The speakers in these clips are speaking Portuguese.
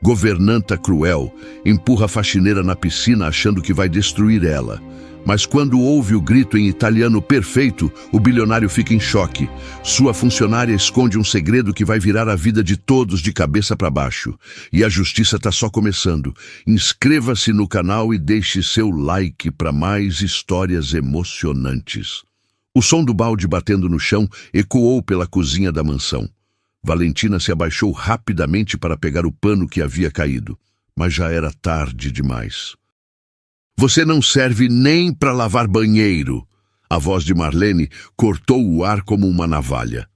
Governanta cruel empurra a faxineira na piscina achando que vai destruir ela. Mas quando ouve o grito em italiano perfeito, o bilionário fica em choque. Sua funcionária esconde um segredo que vai virar a vida de todos de cabeça para baixo. E a justiça está só começando. Inscreva-se no canal e deixe seu like para mais histórias emocionantes. O som do balde batendo no chão ecoou pela cozinha da mansão. Valentina se abaixou rapidamente para pegar o pano que havia caído, mas já era tarde demais. Você não serve nem para lavar banheiro. A voz de Marlene cortou o ar como uma navalha.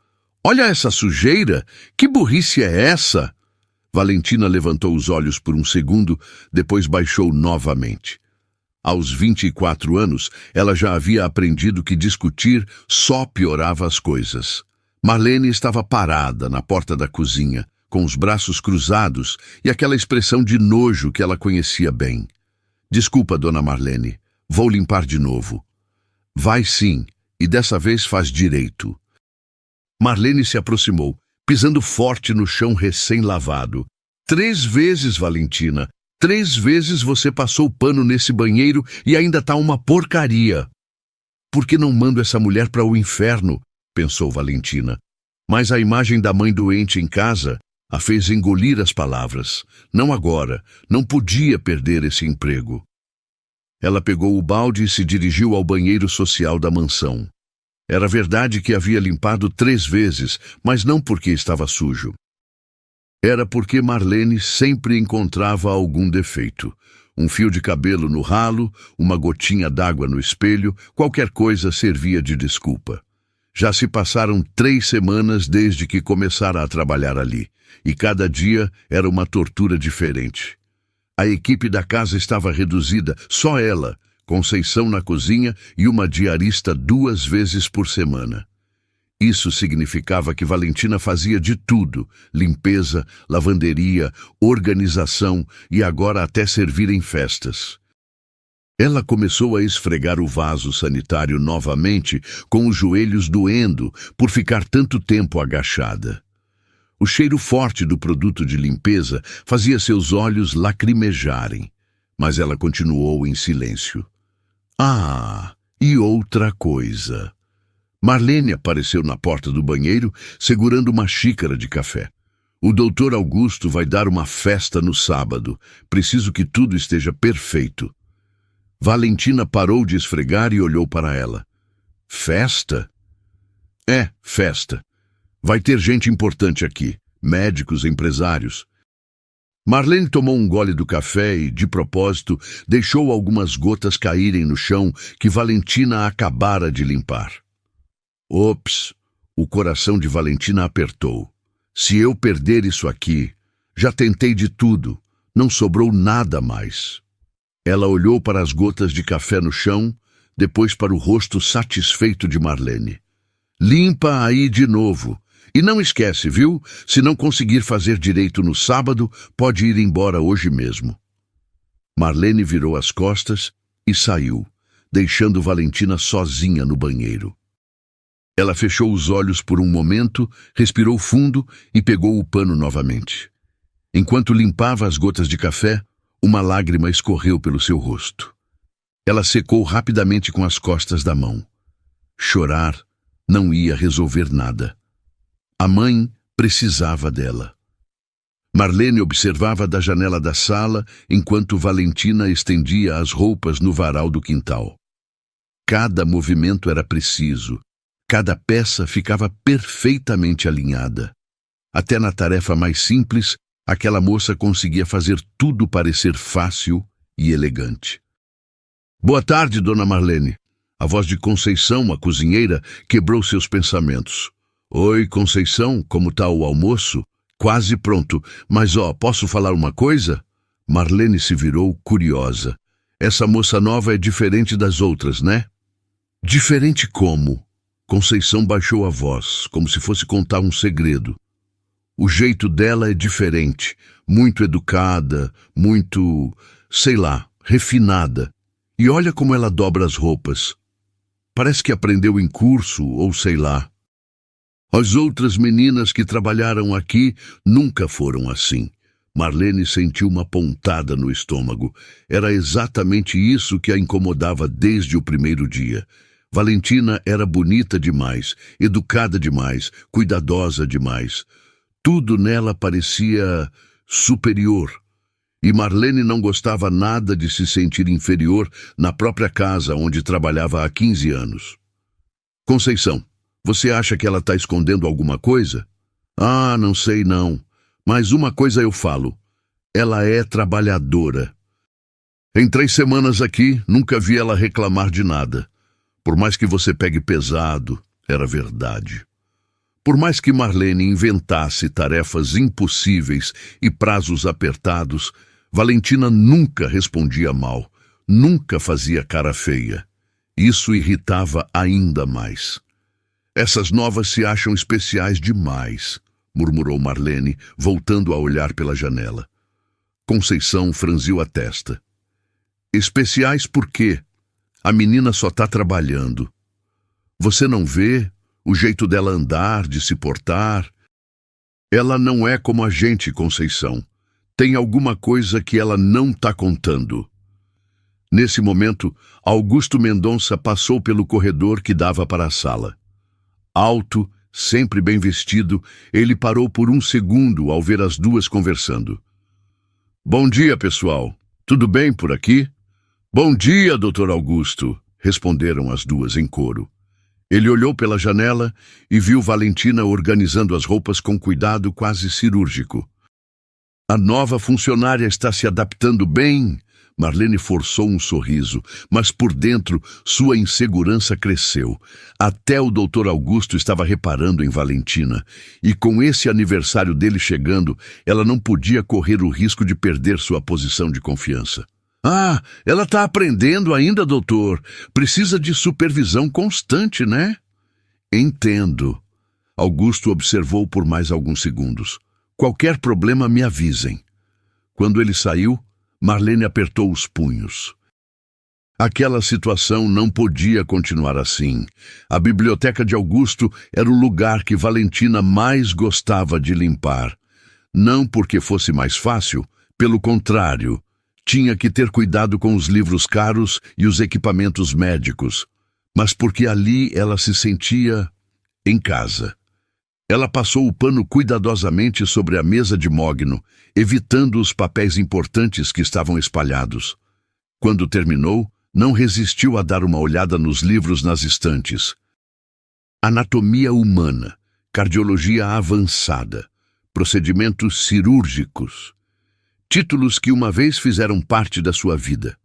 Olha essa sujeira! Que burrice é essa? Valentina levantou os olhos por um segundo, depois baixou novamente. Aos 24 anos, ela já havia aprendido que discutir só piorava as coisas. Marlene estava parada na porta da cozinha, com os braços cruzados e aquela expressão de nojo que ela conhecia bem. Desculpa, dona Marlene, vou limpar de novo. Vai sim, e dessa vez faz direito. Marlene se aproximou, pisando forte no chão recém-lavado. 3 vezes, Valentina. 3 vezes você passou o pano nesse banheiro e ainda tá uma porcaria. Por que não mando essa mulher para o inferno? Pensou Valentina. Mas a imagem da mãe doente em casa a fez engolir as palavras. Não agora, não podia perder esse emprego. Ela pegou o balde e se dirigiu ao banheiro social da mansão. Era verdade que havia limpado 3 vezes, mas não porque estava sujo. Era porque Marlene sempre encontrava algum defeito. Um fio de cabelo no ralo, uma gotinha d'água no espelho, qualquer coisa servia de desculpa. Já se passaram 3 semanas desde que começara a trabalhar ali, e cada dia era uma tortura diferente. A equipe da casa estava reduzida, só ela, Conceição na cozinha e uma diarista 2 vezes por semana. Isso significava que Valentina fazia de tudo: limpeza, lavanderia, organização e agora até servir em festas. Ela começou a esfregar o vaso sanitário novamente, com os joelhos doendo por ficar tanto tempo agachada. O cheiro forte do produto de limpeza fazia seus olhos lacrimejarem, mas ela continuou em silêncio. Ah, e outra coisa. Marlene apareceu na porta do banheiro, segurando uma xícara de café. O doutor Augusto vai dar uma festa no sábado. Preciso que tudo esteja perfeito. Valentina parou de esfregar e olhou para ela. Festa? É, festa. Vai ter gente importante aqui. Médicos, empresários. Marlene tomou um gole do café e, de propósito, deixou algumas gotas caírem no chão que Valentina acabara de limpar. Ops! O coração de Valentina apertou. Se eu perder isso aqui, já tentei de tudo. Não sobrou nada mais. Ela olhou para as gotas de café no chão, depois para o rosto satisfeito de Marlene. Limpa aí de novo. E não esquece, viu? Se não conseguir fazer direito no sábado, pode ir embora hoje mesmo. Marlene virou as costas e saiu, deixando Valentina sozinha no banheiro. Ela fechou os olhos por um momento, respirou fundo e pegou o pano novamente. Enquanto limpava as gotas de café, uma lágrima escorreu pelo seu rosto. Ela secou rapidamente com as costas da mão. Chorar não ia resolver nada. A mãe precisava dela. Marlene observava da janela da sala enquanto Valentina estendia as roupas no varal do quintal. Cada movimento era preciso. Cada peça ficava perfeitamente alinhada. Até na tarefa mais simples, aquela moça conseguia fazer tudo parecer fácil e elegante. Boa tarde, dona Marlene. A voz de Conceição, a cozinheira, quebrou seus pensamentos. Oi, Conceição, como tá o almoço? Quase pronto, mas posso falar uma coisa? Marlene se virou curiosa. Essa moça nova é diferente das outras, né? Diferente como? Conceição baixou a voz, como se fosse contar um segredo. O jeito dela é diferente, muito educada, muito, sei lá, refinada. E olha como ela dobra as roupas. Parece que aprendeu em curso, ou sei lá. As outras meninas que trabalharam aqui nunca foram assim. Marlene sentiu uma pontada no estômago. Era exatamente isso que a incomodava desde o primeiro dia. Valentina era bonita demais, educada demais, cuidadosa demais. Tudo nela parecia superior. E Marlene não gostava nada de se sentir inferior na própria casa onde trabalhava há 15 anos. Conceição, você acha que ela está escondendo alguma coisa? Ah, não sei não. Mas uma coisa eu falo. Ela é trabalhadora. Em 3 semanas aqui, nunca vi ela reclamar de nada. Por mais que você pegue pesado, era verdade. Por mais que Marlene inventasse tarefas impossíveis e prazos apertados, Valentina nunca respondia mal, nunca fazia cara feia. Isso irritava ainda mais. Essas novas se acham especiais demais, murmurou Marlene, voltando a olhar pela janela. Conceição franziu a testa. Especiais por quê? A menina só está trabalhando. Você não vê o jeito dela andar, de se portar? Ela não é como a gente, Conceição. Tem alguma coisa que ela não está contando. Nesse momento, Augusto Mendonça passou pelo corredor que dava para a sala. Alto, sempre bem vestido, ele parou por um segundo ao ver as duas conversando. Bom dia, pessoal. Tudo bem por aqui? Bom dia, doutor Augusto, responderam as duas em coro. Ele olhou pela janela e viu Valentina organizando as roupas com cuidado quase cirúrgico. A nova funcionária está se adaptando bem. Marlene forçou um sorriso, mas por dentro sua insegurança cresceu. Até o doutor Augusto estava reparando em Valentina, e com esse aniversário dele chegando, ela não podia correr o risco de perder sua posição de confiança. Ah, ela está aprendendo ainda, doutor. Precisa de supervisão constante, né? Entendo. Augusto observou por mais alguns segundos. Qualquer problema me avisem. Quando ele saiu, Marlene apertou os punhos. Aquela situação não podia continuar assim. A biblioteca de Augusto era o lugar que Valentina mais gostava de limpar. Não porque fosse mais fácil, pelo contrário. Tinha que ter cuidado com os livros caros e os equipamentos médicos, mas porque ali ela se sentia em casa. Ela passou o pano cuidadosamente sobre a mesa de mogno, evitando os papéis importantes que estavam espalhados. Quando terminou, não resistiu a dar uma olhada nos livros nas estantes. Anatomia humana, cardiologia avançada, procedimentos cirúrgicos. Títulos que uma vez fizeram parte da sua vida.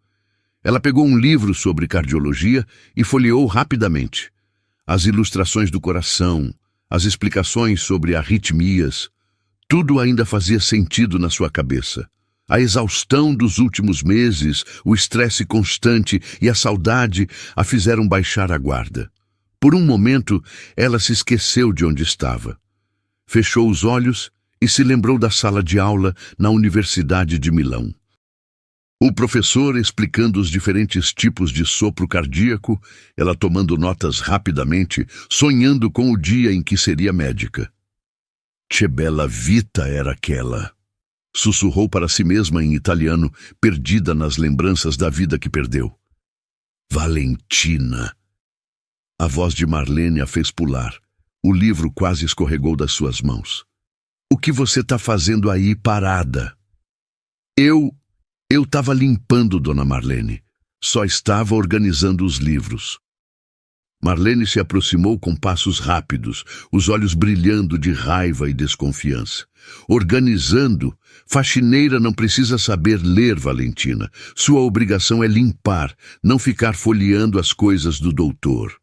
Ela pegou um livro sobre cardiologia e folheou rapidamente. As ilustrações do coração, as explicações sobre arritmias, tudo ainda fazia sentido na sua cabeça. A exaustão dos últimos meses, o estresse constante e a saudade a fizeram baixar a guarda. Por um momento, ela se esqueceu de onde estava. Fechou os olhos e se lembrou da sala de aula na Universidade de Milão. O professor explicando os diferentes tipos de sopro cardíaco, ela tomando notas rapidamente, sonhando com o dia em que seria médica. "Che bella vita era aquela", sussurrou para si mesma em italiano, perdida nas lembranças da vida que perdeu. Valentina. A voz de Marlene a fez pular. O livro quase escorregou das suas mãos. "O que você está fazendo aí parada?" Eu estava limpando, dona Marlene. Só estava organizando os livros." Marlene se aproximou com passos rápidos, os olhos brilhando de raiva e desconfiança. "Organizando? Faxineira não precisa saber ler, Valentina. Sua obrigação é limpar, não ficar folheando as coisas do doutor."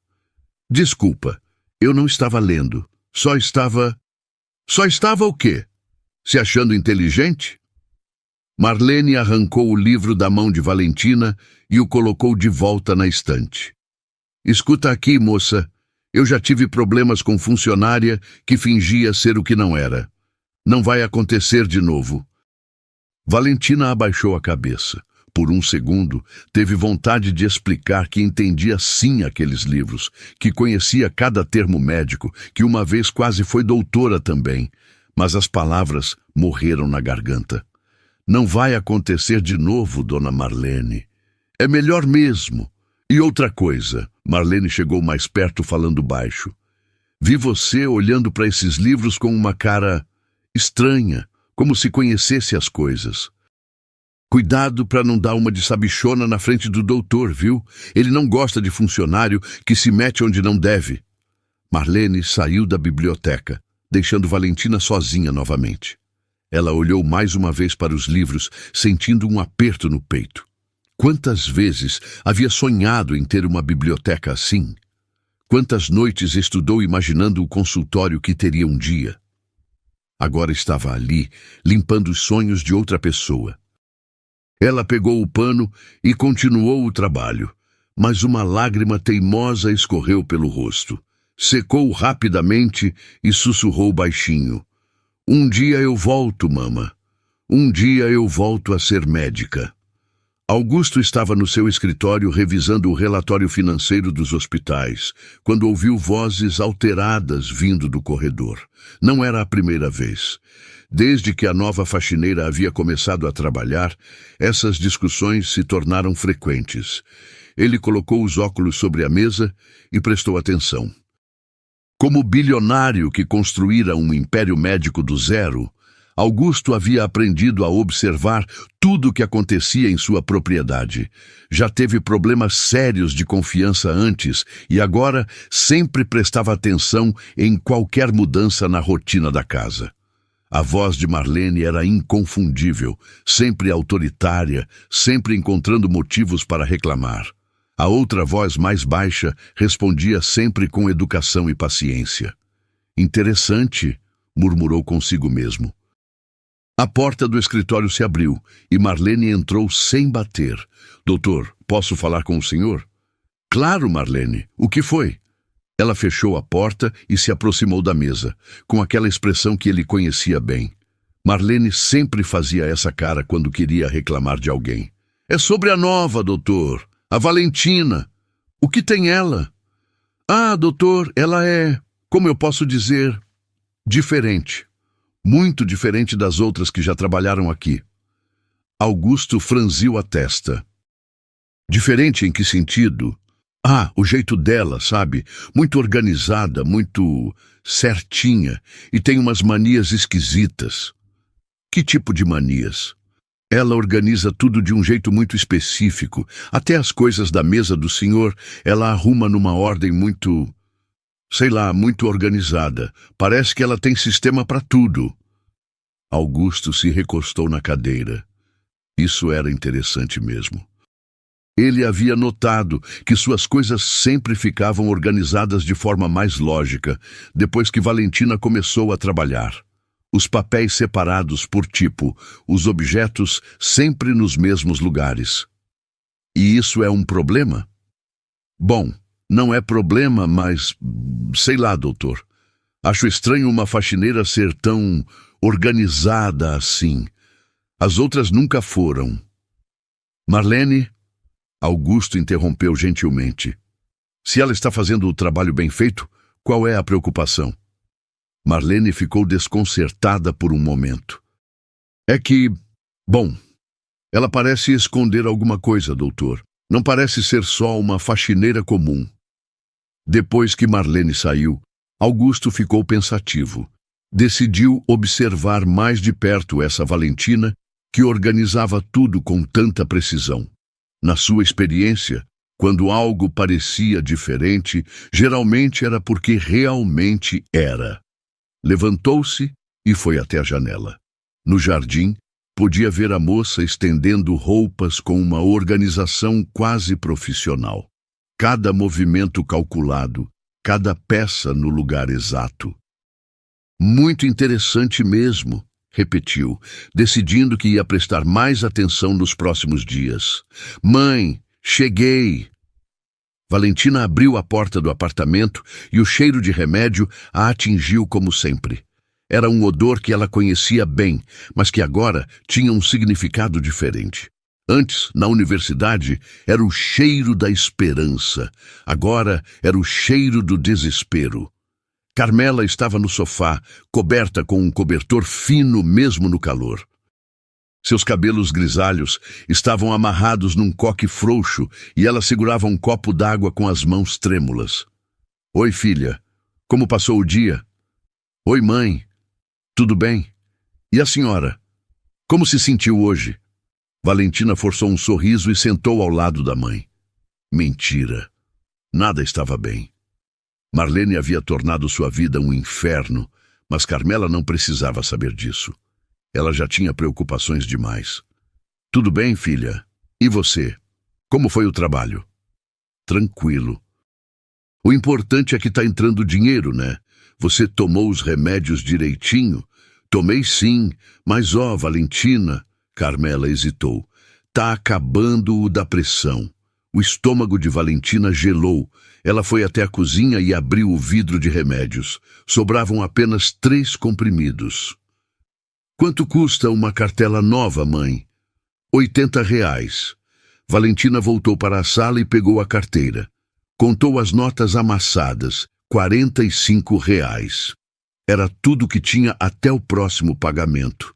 "Desculpa, eu não estava lendo. Só estava o quê? Se achando inteligente?" Marlene arrancou o livro da mão de Valentina e o colocou de volta na estante. "Escuta aqui, moça. Eu já tive problemas com funcionária que fingia ser o que não era. Não vai acontecer de novo." Valentina abaixou a cabeça. Por um segundo, teve vontade de explicar que entendia sim aqueles livros, que conhecia cada termo médico, que uma vez quase foi doutora também, mas as palavras morreram na garganta. Não vai acontecer de novo, dona Marlene. É melhor mesmo. E outra coisa, Marlene chegou mais perto falando baixo. Vi você olhando para esses livros com uma cara estranha, como se conhecesse as coisas. Cuidado para não dar uma de sabichona na frente do doutor, viu? Ele não gosta de funcionário que se mete onde não deve. Marlene saiu da biblioteca, deixando Valentina sozinha novamente. Ela olhou mais uma vez para os livros, sentindo um aperto no peito. Quantas vezes havia sonhado em ter uma biblioteca assim? Quantas noites estudou imaginando o consultório que teria um dia? Agora estava ali, limpando os sonhos de outra pessoa. Ela pegou o pano e continuou o trabalho, mas uma lágrima teimosa escorreu pelo rosto. Secou rapidamente e sussurrou baixinho. Um dia eu volto, mama. Um dia eu volto a ser médica. Augusto estava no seu escritório revisando o relatório financeiro dos hospitais, quando ouviu vozes alteradas vindo do corredor. Não era a primeira vez. Desde que a nova faxineira havia começado a trabalhar, essas discussões se tornaram frequentes. Ele colocou os óculos sobre a mesa e prestou atenção. Como bilionário que construíra um império médico do zero, Augusto havia aprendido a observar tudo o que acontecia em sua propriedade. Já teve problemas sérios de confiança antes e agora sempre prestava atenção em qualquer mudança na rotina da casa. A voz de Marlene era inconfundível, sempre autoritária, sempre encontrando motivos para reclamar. A outra voz mais baixa respondia sempre com educação e paciência. Interessante, murmurou consigo mesmo. A porta do escritório se abriu e Marlene entrou sem bater. Doutor, posso falar com o senhor? Claro, Marlene. O que foi? Ela fechou a porta e se aproximou da mesa, com aquela expressão que ele conhecia bem. Marlene sempre fazia essa cara quando queria reclamar de alguém. É sobre a nova, doutor. A Valentina. O que tem ela? Ah, doutor, ela é, como eu posso dizer, diferente. Muito diferente das outras que já trabalharam aqui. Augusto franziu a testa. Diferente em que sentido? Ah, o jeito dela, sabe? Muito organizada, muito certinha, e tem umas manias esquisitas. Que tipo de manias? Ela organiza tudo de um jeito muito específico. Até as coisas da mesa do senhor, ela arruma numa ordem muito... sei lá, muito organizada. Parece que ela tem sistema para tudo. Augusto se recostou na cadeira. Isso era interessante mesmo. Ele havia notado que suas coisas sempre ficavam organizadas de forma mais lógica, depois que Valentina começou a trabalhar. Os papéis separados por tipo, os objetos sempre nos mesmos lugares. E isso é um problema? Bom, não é problema, mas... sei lá, doutor. Acho estranho uma faxineira ser tão organizada assim. As outras nunca foram. Marlene... Augusto interrompeu gentilmente. Se ela está fazendo o trabalho bem feito, qual é a preocupação? Marlene ficou desconcertada por um momento. É que... bom, ela parece esconder alguma coisa, doutor. Não parece ser só uma faxineira comum. Depois que Marlene saiu, Augusto ficou pensativo. Decidiu observar mais de perto essa Valentina, que organizava tudo com tanta precisão. Na sua experiência, quando algo parecia diferente, geralmente era porque realmente era. Levantou-se e foi até a janela. No jardim, podia ver a moça estendendo roupas com uma organização quase profissional. Cada movimento calculado, cada peça no lugar exato. Muito interessante mesmo, repetiu, decidindo que ia prestar mais atenção nos próximos dias. Mãe, cheguei! Valentina abriu a porta do apartamento e o cheiro de remédio a atingiu como sempre. Era um odor que ela conhecia bem, mas que agora tinha um significado diferente. Antes, na universidade, era o cheiro da esperança. Agora era o cheiro do desespero. Carmela estava no sofá, coberta com um cobertor fino mesmo no calor. Seus cabelos grisalhos estavam amarrados num coque frouxo e ela segurava um copo d'água com as mãos trêmulas. Oi, filha. Como passou o dia? Oi, mãe. Tudo bem? E a senhora? Como se sentiu hoje? Valentina forçou um sorriso e sentou ao lado da mãe. Mentira. Nada estava bem. Marlene havia tornado sua vida um inferno, mas Carmela não precisava saber disso. Ela já tinha preocupações demais. Tudo bem, filha? E você? Como foi o trabalho? Tranquilo. O importante é que tá entrando dinheiro, né? Você tomou os remédios direitinho? Tomei sim, mas Valentina, Carmela hesitou. Tá acabando o da pressão. O estômago de Valentina gelou. Ela foi até a cozinha e abriu o vidro de remédios. Sobravam apenas 3 comprimidos. Quanto custa uma cartela nova, mãe? R$ 80. Valentina voltou para a sala e pegou a carteira. Contou as notas amassadas. R$ 45. Era tudo que tinha até o próximo pagamento.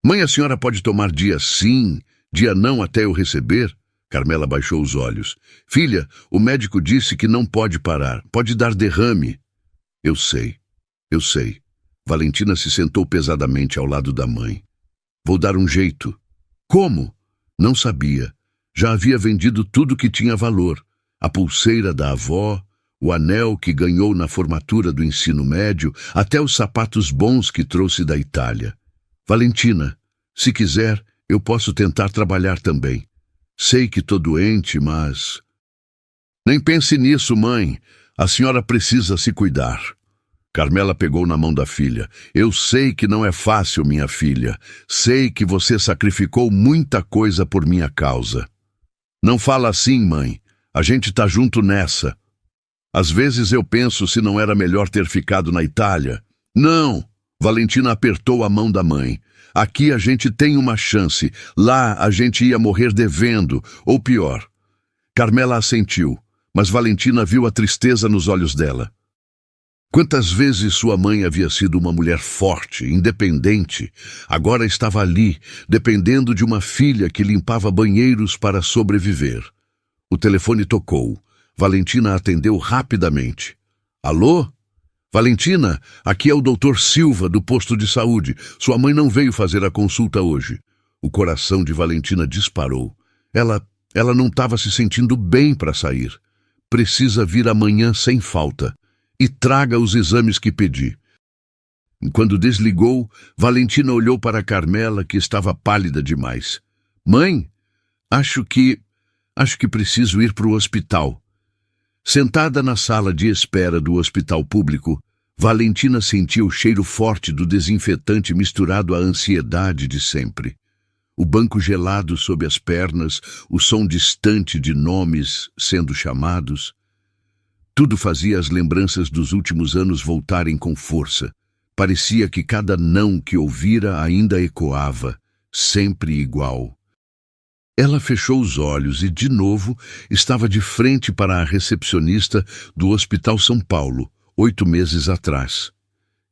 Mãe, a senhora pode tomar dia sim, dia não até eu receber? Carmela baixou os olhos. Filha, o médico disse que não pode parar. Pode dar derrame. Eu sei. Valentina se sentou pesadamente ao lado da mãe. Vou dar um jeito. Como? Não sabia. Já havia vendido tudo que tinha valor. A pulseira da avó, o anel que ganhou na formatura do ensino médio, até os sapatos bons que trouxe da Itália. Valentina, se quiser, eu posso tentar trabalhar também. Sei que tô doente, mas... Nem pense nisso, mãe. A senhora precisa se cuidar. Carmela pegou na mão da filha. Eu sei que não é fácil, minha filha. Sei que você sacrificou muita coisa por minha causa. Não fala assim, mãe. A gente tá junto nessa. Às vezes eu penso se não era melhor ter ficado na Itália. Não! Valentina apertou a mão da mãe. Aqui a gente tem uma chance. Lá a gente ia morrer devendo, ou pior. Carmela assentiu, mas Valentina viu a tristeza nos olhos dela. Quantas vezes sua mãe havia sido uma mulher forte, independente, agora estava ali, dependendo de uma filha que limpava banheiros para sobreviver. O telefone tocou. Valentina atendeu rapidamente. Alô? Valentina, aqui é o Dr. Silva, do posto de saúde. Sua mãe não veio fazer a consulta hoje. O coração de Valentina disparou. Ela não estava se sentindo bem para sair. Precisa vir amanhã sem falta. E traga os exames que pedi. Quando desligou, Valentina olhou para Carmela, que estava pálida demais. Mãe, acho que preciso ir para o hospital. Sentada na sala de espera do hospital público, Valentina sentia o cheiro forte do desinfetante misturado à ansiedade de sempre. O banco gelado sob as pernas, o som distante de nomes sendo chamados. Tudo fazia as lembranças dos últimos anos voltarem com força. Parecia que cada não que ouvira ainda ecoava, sempre igual. Ela fechou os olhos e, de novo, estava de frente para a recepcionista do Hospital São Paulo, 8 meses atrás.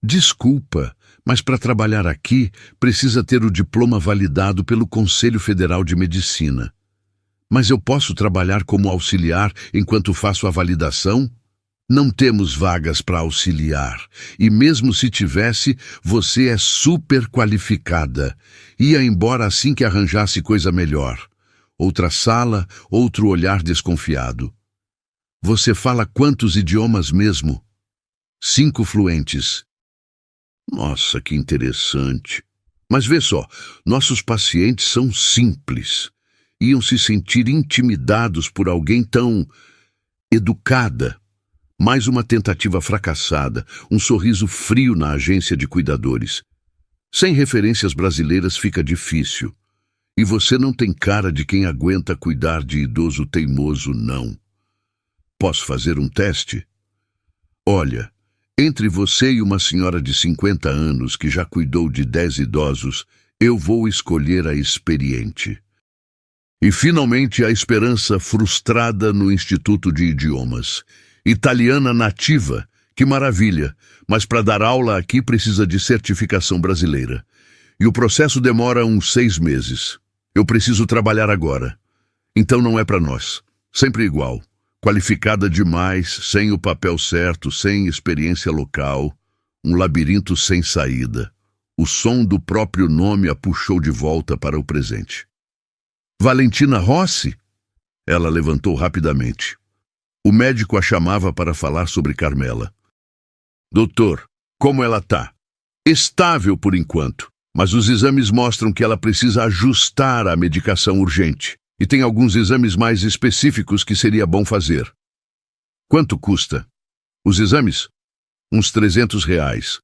Desculpa, mas para trabalhar aqui precisa ter o diploma validado pelo Conselho Federal de Medicina. Mas eu posso trabalhar como auxiliar enquanto faço a validação? Não temos vagas para auxiliar, e mesmo se tivesse, você é super qualificada. Ia embora assim que arranjasse coisa melhor. Outra sala, outro olhar desconfiado. Você fala quantos idiomas mesmo? 5 fluentes. Nossa, que interessante. Mas vê só, nossos pacientes são simples. Iam se sentir intimidados por alguém tão educada. Mais uma tentativa fracassada, um sorriso frio na agência de cuidadores. Sem referências brasileiras fica difícil. E você não tem cara de quem aguenta cuidar de idoso teimoso, não. Posso fazer um teste? Olha, entre você e uma senhora de 50 anos que já cuidou de 10 idosos, eu vou escolher a experiente. E finalmente a esperança frustrada no Instituto de Idiomas. Italiana nativa, que maravilha, mas para dar aula aqui precisa de certificação brasileira. E o processo demora uns 6 meses. Eu preciso trabalhar agora. Então não é para nós. Sempre igual. Qualificada demais, sem o papel certo, sem experiência local. Um labirinto sem saída. O som do próprio nome a puxou de volta para o presente. Valentina Rossi? Ela levantou rapidamente. O médico a chamava para falar sobre Carmela. Doutor, como ela tá? Estável por enquanto, mas os exames mostram que ela precisa ajustar a medicação urgente. E tem alguns exames mais específicos que seria bom fazer. Quanto custa? Os exames? Uns R$ 300.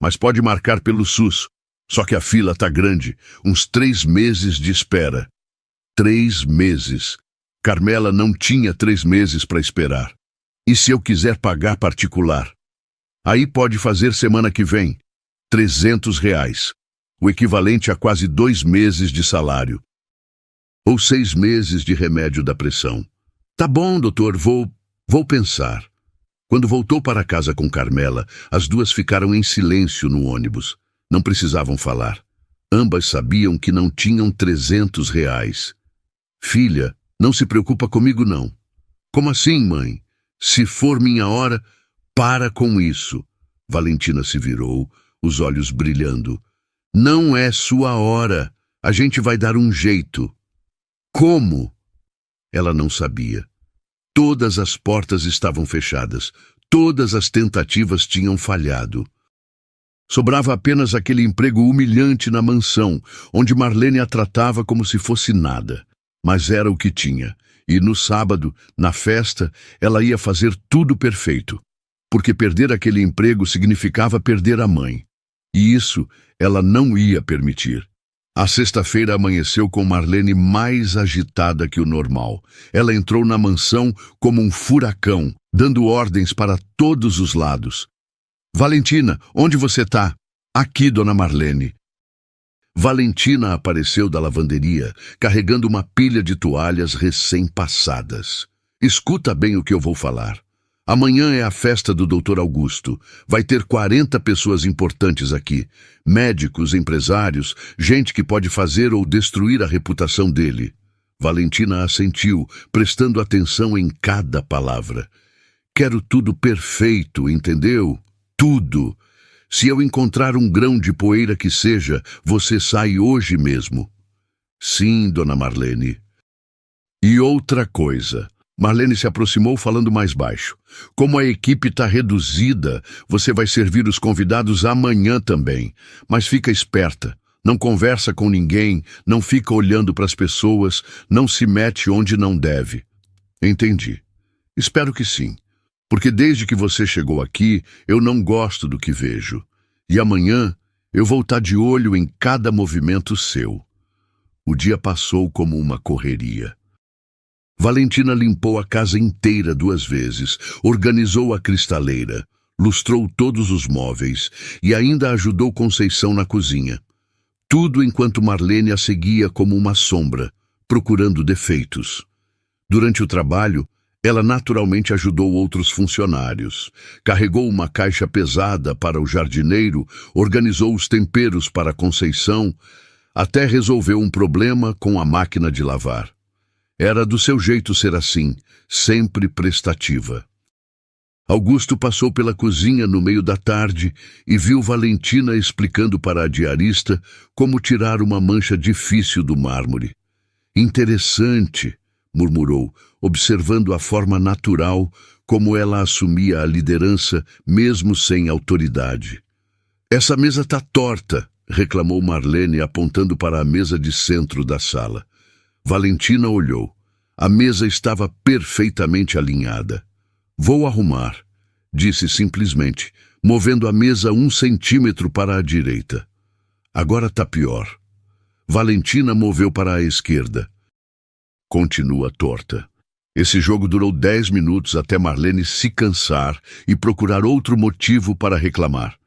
Mas pode marcar pelo SUS. Só que a fila tá grande. Uns 3 meses de espera. 3 meses. Carmela não tinha 3 meses para esperar. E se eu quiser pagar particular? Aí pode fazer semana que vem. R$ 300. O equivalente a quase 2 meses de salário. Ou 6 meses de remédio da pressão. Tá bom, doutor, vou pensar. Quando voltou para casa com Carmela, as duas ficaram em silêncio no ônibus. Não precisavam falar. Ambas sabiam que não tinham R$ 300. Filha, não se preocupa comigo não. Como assim, mãe? Se for minha hora, para com isso. Valentina se virou, os olhos brilhando. Não é sua hora. A gente vai dar um jeito. Como? Ela não sabia. Todas as portas estavam fechadas. Todas as tentativas tinham falhado. Sobrava apenas aquele emprego humilhante na mansão, onde Marlene a tratava como se fosse nada. Mas era o que tinha. E no sábado, na festa, ela ia fazer tudo perfeito. Porque perder aquele emprego significava perder a mãe. E isso ela não ia permitir. A sexta-feira amanheceu com Marlene mais agitada que o normal. Ela entrou na mansão como um furacão, dando ordens para todos os lados. Valentina, onde você tá? Aqui, dona Marlene. Valentina apareceu da lavanderia, carregando uma pilha de toalhas recém-passadas. Escuta bem o que eu vou falar. Amanhã é a festa do Dr. Augusto. Vai ter 40 pessoas importantes aqui. Médicos, empresários, gente que pode fazer ou destruir a reputação dele. Valentina assentiu, prestando atenção em cada palavra. Quero tudo perfeito, entendeu? Tudo. Se eu encontrar um grão de poeira que seja, você sai hoje mesmo. Sim, dona Marlene. E outra coisa. Marlene se aproximou falando mais baixo. Como a equipe está reduzida, você vai servir os convidados amanhã também. Mas fica esperta. Não conversa com ninguém, não fica olhando para as pessoas, não se mete onde não deve. Entendi. Espero que sim. Porque desde que você chegou aqui, eu não gosto do que vejo. E amanhã eu vou estar de olho em cada movimento seu. O dia passou como uma correria. Valentina limpou a casa inteira 2 vezes, organizou a cristaleira, lustrou todos os móveis e ainda ajudou Conceição na cozinha. Tudo enquanto Marlene a seguia como uma sombra, procurando defeitos. Durante o trabalho, ela naturalmente ajudou outros funcionários. Carregou uma caixa pesada para o jardineiro, organizou os temperos para Conceição, até resolveu um problema com a máquina de lavar. Era do seu jeito ser assim, sempre prestativa. Augusto passou pela cozinha no meio da tarde e viu Valentina explicando para a diarista como tirar uma mancha difícil do mármore. Interessante, murmurou, observando a forma natural como ela assumia a liderança mesmo sem autoridade. Essa mesa tá torta, reclamou Marlene apontando para a mesa de centro da sala. Valentina olhou. A mesa estava perfeitamente alinhada. Vou arrumar, disse simplesmente, movendo a mesa 1 centímetro para a direita. Agora tá pior. Valentina moveu para a esquerda. Continua torta. Esse jogo durou 10 minutos até Marlene se cansar e procurar outro motivo para reclamar.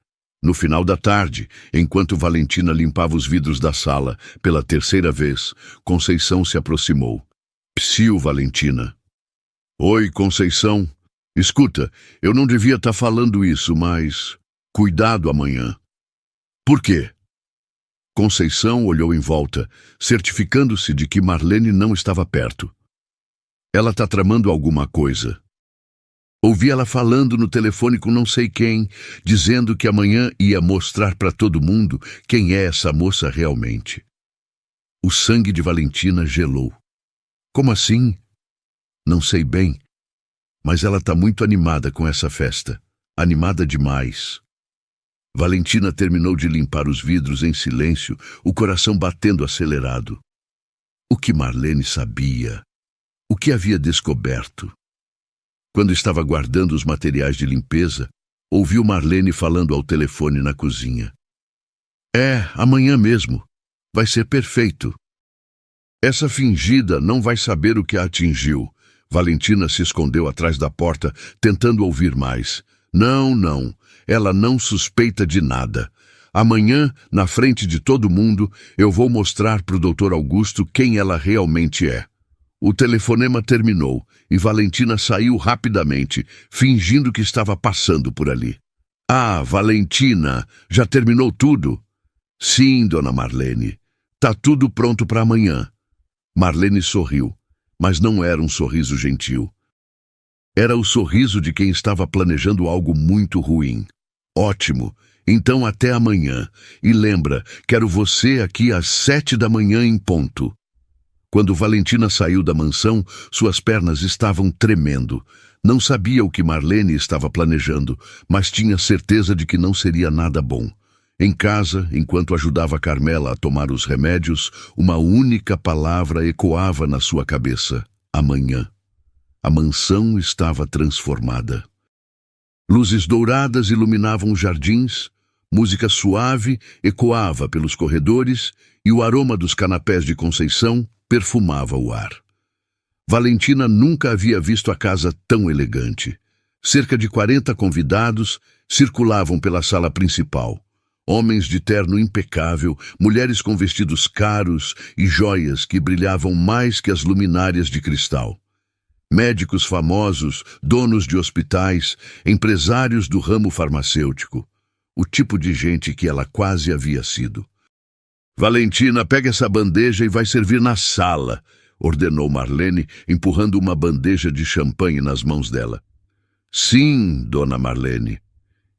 No final da tarde, enquanto Valentina limpava os vidros da sala pela 3ª vez, Conceição se aproximou. Psiu, Valentina. Oi, Conceição. Escuta, eu não devia estar falando isso, mas... Cuidado amanhã. Por quê? Conceição olhou em volta, certificando-se de que Marlene não estava perto. Ela está tramando alguma coisa. Ouvi ela falando no telefone com não sei quem, dizendo que amanhã ia mostrar para todo mundo quem é essa moça realmente. O sangue de Valentina gelou. Como assim? Não sei bem, mas ela está muito animada com essa festa. Animada demais. Valentina terminou de limpar os vidros em silêncio, o coração batendo acelerado. O que Marlene sabia? O que havia descoberto? Quando estava guardando os materiais de limpeza, ouviu Marlene falando ao telefone na cozinha. Amanhã mesmo. Vai ser perfeito. Essa fingida não vai saber o que a atingiu. Valentina se escondeu atrás da porta, tentando ouvir mais. Não. Ela não suspeita de nada. Amanhã, na frente de todo mundo, eu vou mostrar para o Dr. Augusto quem ela realmente é. O telefonema terminou e Valentina saiu rapidamente, fingindo que estava passando por ali. Ah, Valentina, já terminou tudo? Sim, dona Marlene. Tá tudo pronto para amanhã. Marlene sorriu, mas não era um sorriso gentil. Era o sorriso de quem estava planejando algo muito ruim. Ótimo, então até amanhã. E lembra, quero você aqui às 7 da manhã em ponto. Quando Valentina saiu da mansão, suas pernas estavam tremendo. Não sabia o que Marlene estava planejando, mas tinha certeza de que não seria nada bom. Em casa, enquanto ajudava Carmela a tomar os remédios, uma única palavra ecoava na sua cabeça: amanhã. A mansão estava transformada. Luzes douradas iluminavam os jardins, música suave ecoava pelos corredores e o aroma dos canapés de Conceição perfumava o ar. Valentina nunca havia visto a casa tão elegante. Cerca de 40 convidados circulavam pela sala principal. Homens de terno impecável, mulheres com vestidos caros e joias que brilhavam mais que as luminárias de cristal. Médicos famosos, donos de hospitais, empresários do ramo farmacêutico. O tipo de gente que ela quase havia sido. Valentina, pega essa bandeja e vai servir na sala, ordenou Marlene, empurrando uma bandeja de champanhe nas mãos dela. Sim, dona Marlene.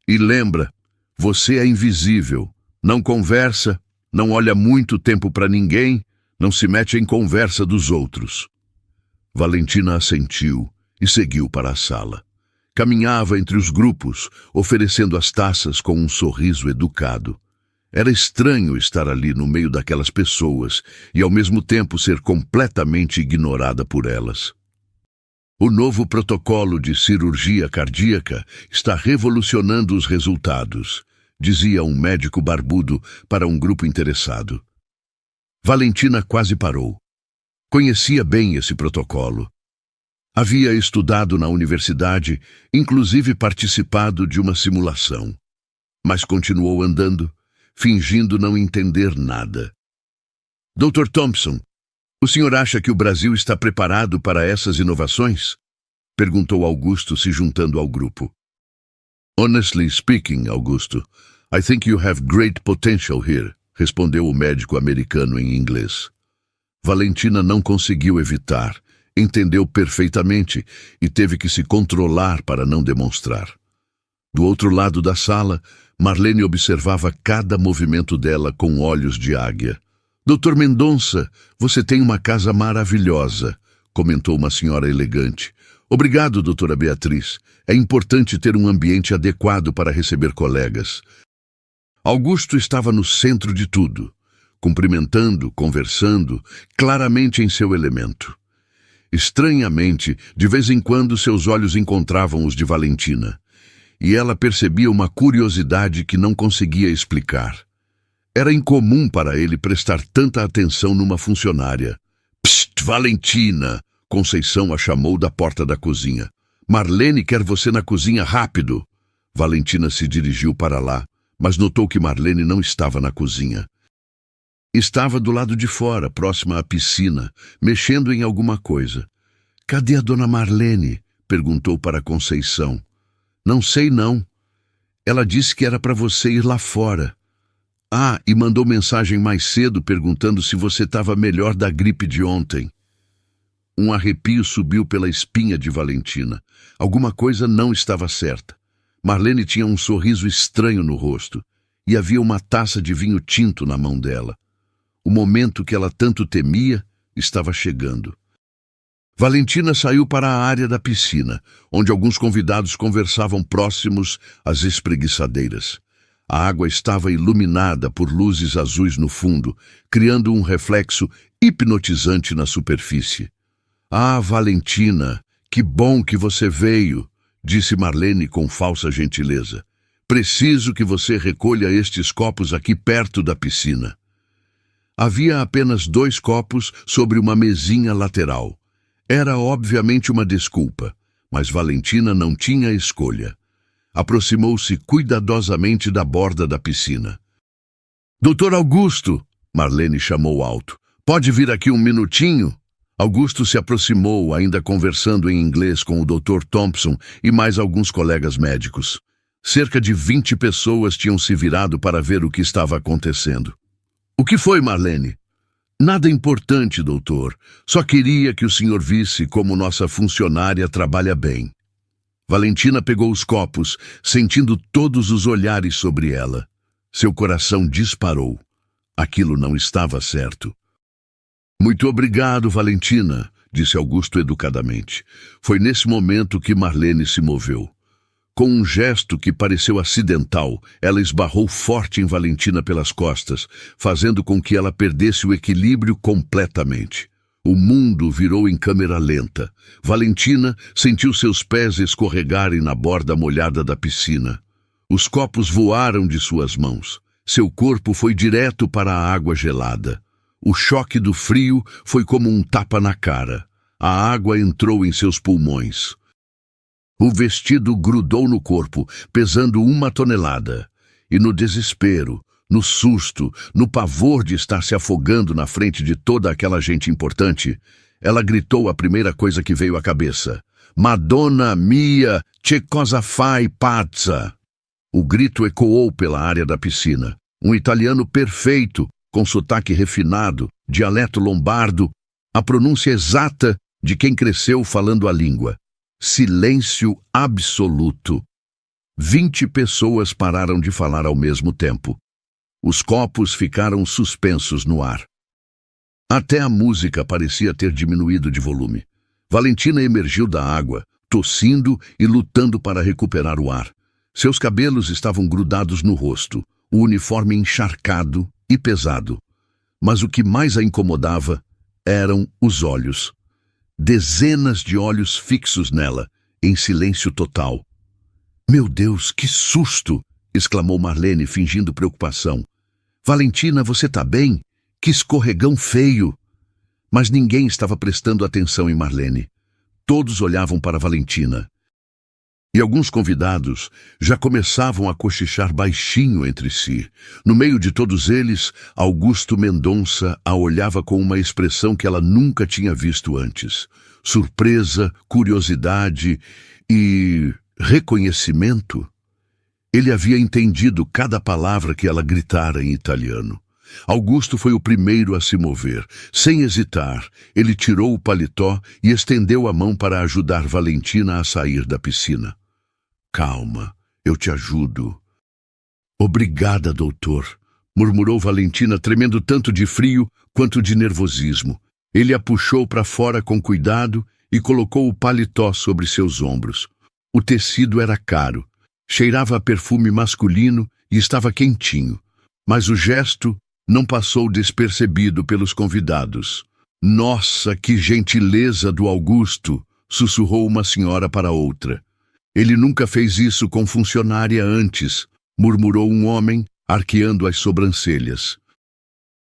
E lembra, você é invisível. Não conversa, não olha muito tempo para ninguém, não se mete em conversa dos outros. Valentina assentiu e seguiu para a sala. Caminhava entre os grupos, oferecendo as taças com um sorriso educado. Era estranho estar ali no meio daquelas pessoas e ao mesmo tempo ser completamente ignorada por elas. O novo protocolo de cirurgia cardíaca está revolucionando os resultados, dizia um médico barbudo para um grupo interessado. Valentina quase parou. Conhecia bem esse protocolo. Havia estudado na universidade, inclusive participado de uma simulação. Mas continuou andando, fingindo não entender nada. Dr. Thompson, o senhor acha que o Brasil está preparado para essas inovações? Perguntou Augusto, se juntando ao grupo. Honestly speaking, Augusto, I think you have great potential here, respondeu o médico americano em inglês. Valentina não conseguiu evitar, entendeu perfeitamente e teve que se controlar para não demonstrar. Do outro lado da sala, Marlene observava cada movimento dela com olhos de águia. Dr. Mendonça, você tem uma casa maravilhosa, comentou uma senhora elegante. Obrigado, doutora Beatriz. É importante ter um ambiente adequado para receber colegas. Augusto estava no centro de tudo, cumprimentando, conversando, claramente em seu elemento. Estranhamente, de vez em quando seus olhos encontravam os de Valentina, e ela percebia uma curiosidade que não conseguia explicar. Era incomum para ele prestar tanta atenção numa funcionária. Psst, Valentina! Conceição a chamou da porta da cozinha. Marlene quer você na cozinha rápido! Valentina se dirigiu para lá, mas notou que Marlene não estava na cozinha. Estava do lado de fora, próxima à piscina, mexendo em alguma coisa. Cadê a dona Marlene? Perguntou para Conceição. Não sei não. Ela disse que era para você ir lá fora. Ah, e mandou mensagem mais cedo perguntando se você estava melhor da gripe de ontem. Um arrepio subiu pela espinha de Valentina. Alguma coisa não estava certa. Marlene tinha um sorriso estranho no rosto e havia uma taça de vinho tinto na mão dela. O momento que ela tanto temia estava chegando. Valentina saiu para a área da piscina, onde alguns convidados conversavam próximos às espreguiçadeiras. A água estava iluminada por luzes azuis no fundo, criando um reflexo hipnotizante na superfície. Ah, Valentina, que bom que você veio, disse Marlene com falsa gentileza. Preciso que você recolha estes copos aqui perto da piscina. Havia apenas 2 copos sobre uma mesinha lateral. Era obviamente uma desculpa, mas Valentina não tinha escolha. Aproximou-se cuidadosamente da borda da piscina. Doutor Augusto, Marlene chamou alto. Pode vir aqui um minutinho? Augusto se aproximou, ainda conversando em inglês com o Dr. Thompson e mais alguns colegas médicos. Cerca de 20 pessoas tinham se virado para ver o que estava acontecendo. O que foi, Marlene? Nada importante, doutor. Só queria que o senhor visse como nossa funcionária trabalha bem. Valentina pegou os copos, sentindo todos os olhares sobre ela. Seu coração disparou. Aquilo não estava certo. Muito obrigado, Valentina, disse Augusto educadamente. Foi nesse momento que Marlene se moveu. Com um gesto que pareceu acidental, ela esbarrou forte em Valentina pelas costas, fazendo com que ela perdesse o equilíbrio completamente. O mundo virou em câmera lenta. Valentina sentiu seus pés escorregarem na borda molhada da piscina. Os copos voaram de suas mãos. Seu corpo foi direto para a água gelada. O choque do frio foi como um tapa na cara. A água entrou em seus pulmões. O vestido grudou no corpo, pesando 1 tonelada. E no desespero, no susto, no pavor de estar se afogando na frente de toda aquela gente importante, ela gritou a primeira coisa que veio à cabeça. Madonna mia, che cosa fai, pazza? O grito ecoou pela área da piscina. Um italiano perfeito, com sotaque refinado, dialeto lombardo, a pronúncia exata de quem cresceu falando a língua. Silêncio absoluto. 20 pessoas pararam de falar ao mesmo tempo. Os copos ficaram suspensos no ar. Até a música parecia ter diminuído de volume. Valentina emergiu da água, tossindo e lutando para recuperar o ar. Seus cabelos estavam grudados no rosto, o uniforme encharcado e pesado. Mas o que mais a incomodava eram os olhos. Dezenas de olhos fixos nela, em silêncio total. Meu Deus, que susto! Exclamou Marlene, fingindo preocupação. Valentina, você tá bem? Que escorregão feio! Mas ninguém estava prestando atenção em Marlene. Todos olhavam para Valentina. E alguns convidados já começavam a cochichar baixinho entre si. No meio de todos eles, Augusto Mendonça a olhava com uma expressão que ela nunca tinha visto antes. Surpresa, curiosidade e reconhecimento. Ele havia entendido cada palavra que ela gritara em italiano. Augusto foi o primeiro a se mover. Sem hesitar, ele tirou o paletó e estendeu a mão para ajudar Valentina a sair da piscina. Calma, eu te ajudo. Obrigada, doutor, murmurou Valentina, tremendo tanto de frio quanto de nervosismo. Ele a puxou para fora com cuidado e colocou o paletó sobre seus ombros. O tecido era caro, cheirava a perfume masculino e estava quentinho, mas o gesto não passou despercebido pelos convidados. Nossa, que gentileza do Augusto! Sussurrou uma senhora para outra. Ele nunca fez isso com funcionária antes, murmurou um homem, arqueando as sobrancelhas.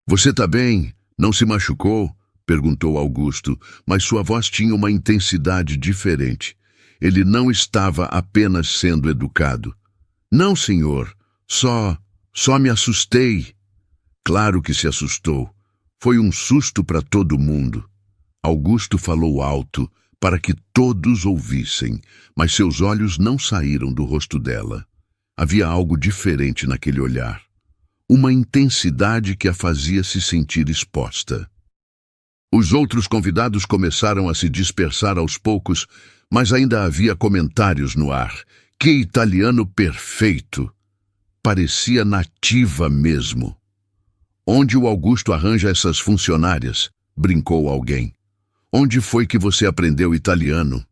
Você tá bem? Não se machucou? Perguntou Augusto, mas sua voz tinha uma intensidade diferente. Ele não estava apenas sendo educado. Não, senhor, só me assustei. Claro que se assustou. Foi um susto para todo mundo. Augusto falou alto, para que todos ouvissem, mas seus olhos não saíram do rosto dela. Havia algo diferente naquele olhar. uma intensidade que a fazia se sentir exposta. Os outros convidados começaram a se dispersar aos poucos, mas ainda havia comentários no ar. Que italiano perfeito! Parecia nativa mesmo. Onde o Augusto arranja essas funcionárias? Brincou alguém. Onde foi que você aprendeu italiano?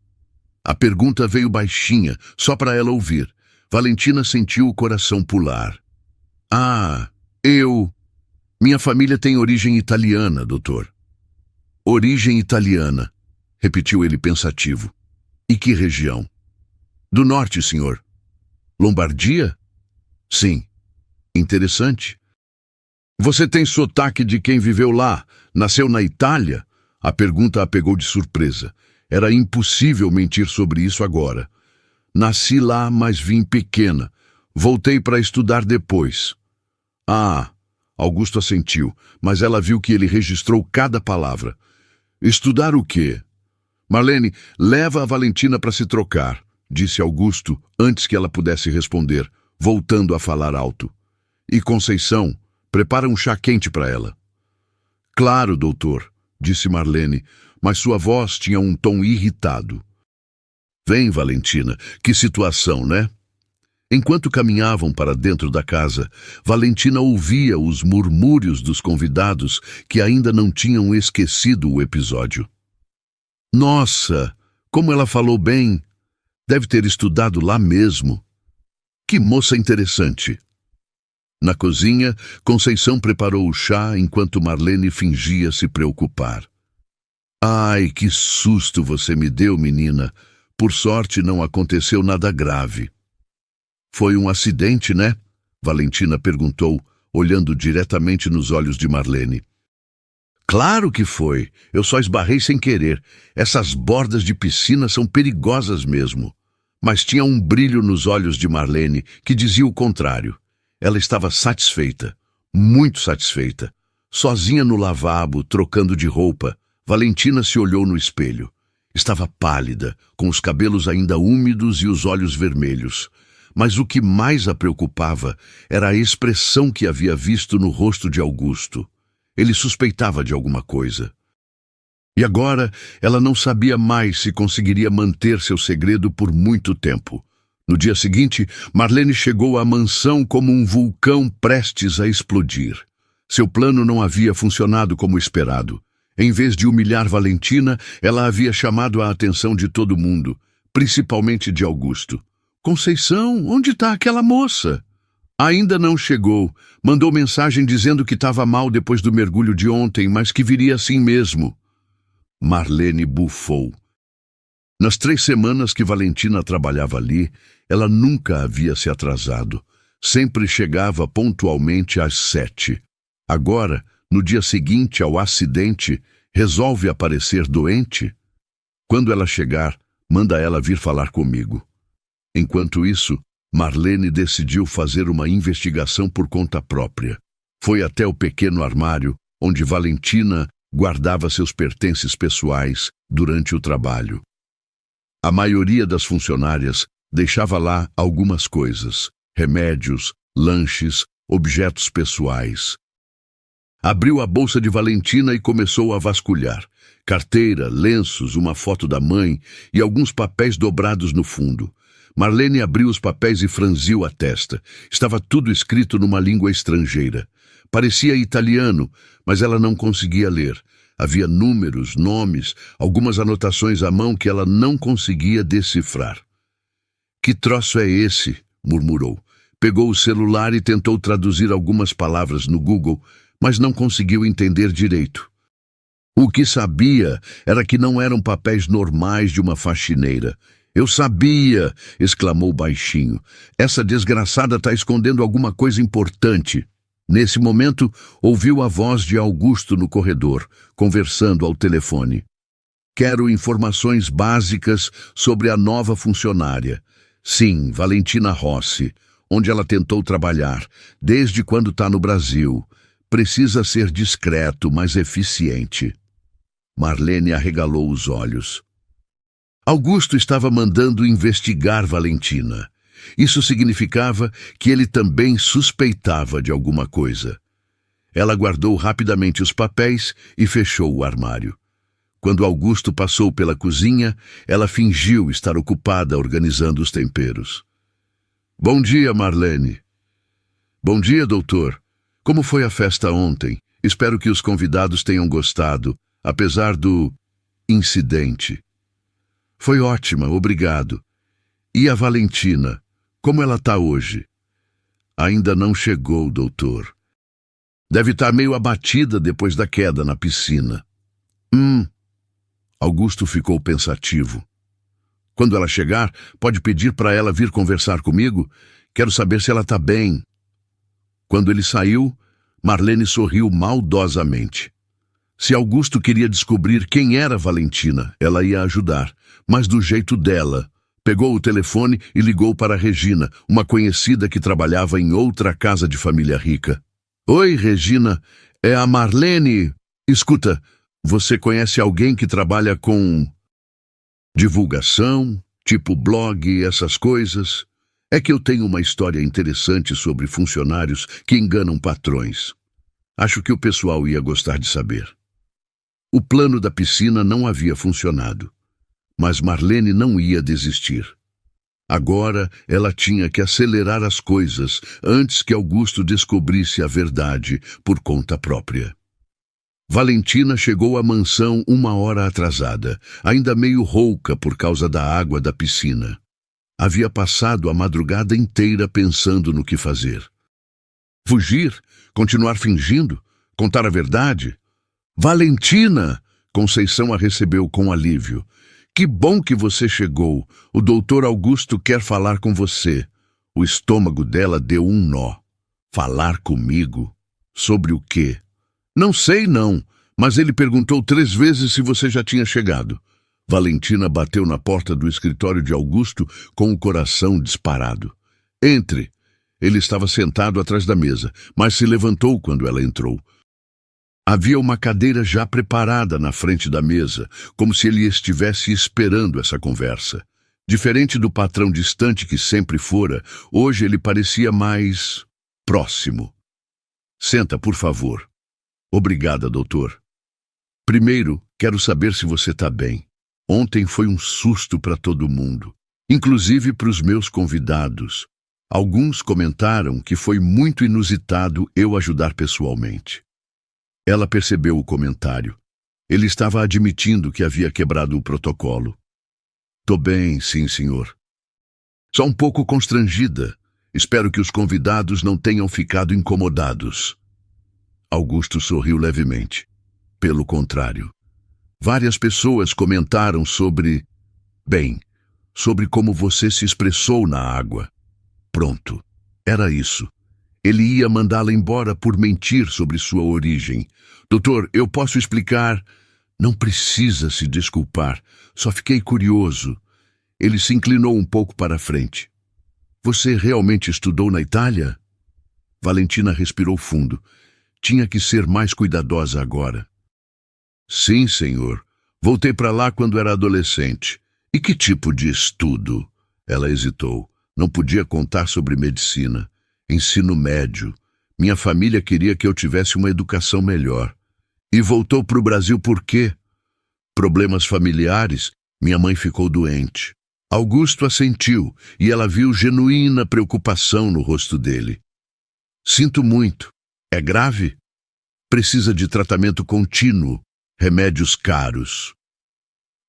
A pergunta veio baixinha, só para ela ouvir. Valentina sentiu o coração pular. Ah, Minha família tem origem italiana, doutor. Origem italiana, repetiu ele pensativo. E que região? Do norte, senhor. Lombardia? Sim. Interessante. Você tem sotaque de quem viveu lá? Nasceu na Itália? A pergunta a pegou de surpresa. Era impossível mentir sobre isso agora. Nasci lá, mas vim pequena. Voltei para estudar depois. Ah, Augusto assentiu, mas ela viu que ele registrou cada palavra. Estudar o quê? Marlene, leva a Valentina para se trocar, disse Augusto antes que ela pudesse responder, voltando a falar alto. E Conceição, prepara um chá quente para ela. Claro, doutor, disse Marlene, mas sua voz tinha um tom irritado. Vem, Valentina, que situação, né? Enquanto caminhavam para dentro da casa, Valentina ouvia os murmúrios dos convidados que ainda não tinham esquecido o episódio. Nossa, como ela falou bem! Deve ter estudado lá mesmo. Que moça interessante! Na cozinha, Conceição preparou o chá enquanto Marlene fingia se preocupar. Ai, que susto você me deu, menina! Por sorte não aconteceu nada grave. Foi um acidente, né? Valentina perguntou, olhando diretamente nos olhos de Marlene. Claro que foi. Eu só esbarrei sem querer. Essas bordas de piscina são perigosas mesmo. Mas tinha um brilho nos olhos de Marlene que dizia o contrário. Ela estava satisfeita, muito satisfeita. Sozinha no lavabo, trocando de roupa, Valentina se olhou no espelho. Estava pálida, com os cabelos ainda úmidos e os olhos vermelhos. Mas o que mais a preocupava era a expressão que havia visto no rosto de Augusto. Ele suspeitava de alguma coisa. E agora ela não sabia mais se conseguiria manter seu segredo por muito tempo. No dia seguinte, Marlene chegou à mansão como um vulcão prestes a explodir. Seu plano não havia funcionado como esperado. Em vez de humilhar Valentina, ela havia chamado a atenção de todo mundo, principalmente de Augusto. Conceição, onde está aquela moça? Ainda não chegou. Mandou mensagem dizendo que estava mal depois do mergulho de ontem, mas que viria assim mesmo. Marlene bufou. Nas 3 semanas que Valentina trabalhava ali, ela nunca havia se atrasado. Sempre chegava pontualmente às 7. Agora, no dia seguinte ao acidente, resolve aparecer doente? Quando ela chegar, manda ela vir falar comigo. Enquanto isso, Marlene decidiu fazer uma investigação por conta própria. Foi até o pequeno armário, onde Valentina guardava seus pertences pessoais durante o trabalho. A maioria das funcionárias deixava lá algumas coisas, remédios, lanches, objetos pessoais. Abriu a bolsa de Valentina e começou a vasculhar. Carteira, lenços, uma foto da mãe e alguns papéis dobrados no fundo. Marlene abriu os papéis e franziu a testa. Estava tudo escrito numa língua estrangeira. Parecia italiano, mas ela não conseguia ler. Havia números, nomes, algumas anotações à mão que ela não conseguia decifrar. Que troço é esse? Murmurou. Pegou o celular e tentou traduzir algumas palavras no Google, mas não conseguiu entender direito. O que sabia era que não eram papéis normais de uma faxineira. Eu sabia! Exclamou baixinho. Essa desgraçada está escondendo alguma coisa importante. Nesse momento, ouviu a voz de Augusto no corredor, conversando ao telefone. Quero informações básicas sobre a nova funcionária. Sim, Valentina Rossi, onde ela tentou trabalhar, desde quando está no Brasil. Precisa ser discreto, mas eficiente. Marlene arregalou os olhos. Augusto estava mandando investigar Valentina. Isso significava que ele também suspeitava de alguma coisa. Ela guardou rapidamente os papéis e fechou o armário. Quando Augusto passou pela cozinha, ela fingiu estar ocupada organizando os temperos. Bom dia, Marlene. Bom dia, doutor. Como foi a festa ontem? Espero que os convidados tenham gostado, apesar do incidente. Foi ótima, obrigado. E a Valentina? Como ela está hoje? Ainda não chegou, doutor. Deve estar meio abatida depois da queda na piscina. Augusto ficou pensativo. Quando ela chegar, pode pedir para ela vir conversar comigo? Quero saber se ela está bem. Quando ele saiu, Marlene sorriu maldosamente. Se Augusto queria descobrir quem era Valentina, ela ia ajudar, mas do jeito dela. Pegou o telefone e ligou para Regina, uma conhecida que trabalhava em outra casa de família rica. Oi, Regina, é a Marlene. Escuta, você conhece alguém que trabalha com divulgação, tipo blog, essas coisas? É que eu tenho uma história interessante sobre funcionários que enganam patrões. Acho que o pessoal ia gostar de saber. O plano da piscina não havia funcionado, mas Marlene não ia desistir. Agora ela tinha que acelerar as coisas antes que Augusto descobrisse a verdade por conta própria. Valentina chegou à mansão 1 hora atrasada, ainda meio rouca por causa da água da piscina. Havia passado a madrugada inteira pensando no que fazer. Fugir? Continuar fingindo? Contar a verdade? Valentina! Conceição a recebeu com alívio. Que bom que você chegou. O doutor Augusto quer falar com você. O estômago dela deu um nó. Falar comigo? Sobre o quê? Não sei, não, mas ele perguntou 3 vezes se você já tinha chegado. Valentina bateu na porta do escritório de Augusto com o coração disparado. Entre. Ele estava sentado atrás da mesa, mas se levantou quando ela entrou. Havia uma cadeira já preparada na frente da mesa, como se ele estivesse esperando essa conversa. Diferente do patrão distante que sempre fora, hoje ele parecia mais próximo. Senta, por favor. Obrigada, doutor. Primeiro, quero saber se você está bem. Ontem foi um susto para todo mundo, inclusive para os meus convidados. Alguns comentaram que foi muito inusitado eu ajudar pessoalmente. Ela percebeu o comentário. Ele estava admitindo que havia quebrado o protocolo. Tô bem, sim, senhor. Só um pouco constrangida. Espero que os convidados não tenham ficado incomodados. Augusto sorriu levemente. Pelo contrário. Várias pessoas comentaram sobre como você se expressou na água. Pronto. Era isso. Ele ia mandá-la embora por mentir sobre sua origem. Doutor, eu posso explicar? Não precisa se desculpar. Só fiquei curioso. Ele se inclinou um pouco para a frente. Você realmente estudou na Itália? Valentina respirou fundo. Tinha que ser mais cuidadosa agora. Sim, senhor. Voltei para lá quando era adolescente. E que tipo de estudo? Ela hesitou. Não podia contar sobre medicina. Ensino médio. Minha família queria que eu tivesse uma educação melhor. E voltou para o Brasil por quê? Problemas familiares. Minha mãe ficou doente. Augusto assentiu e ela viu genuína preocupação no rosto dele. Sinto muito. É grave? Precisa de tratamento contínuo, remédios caros.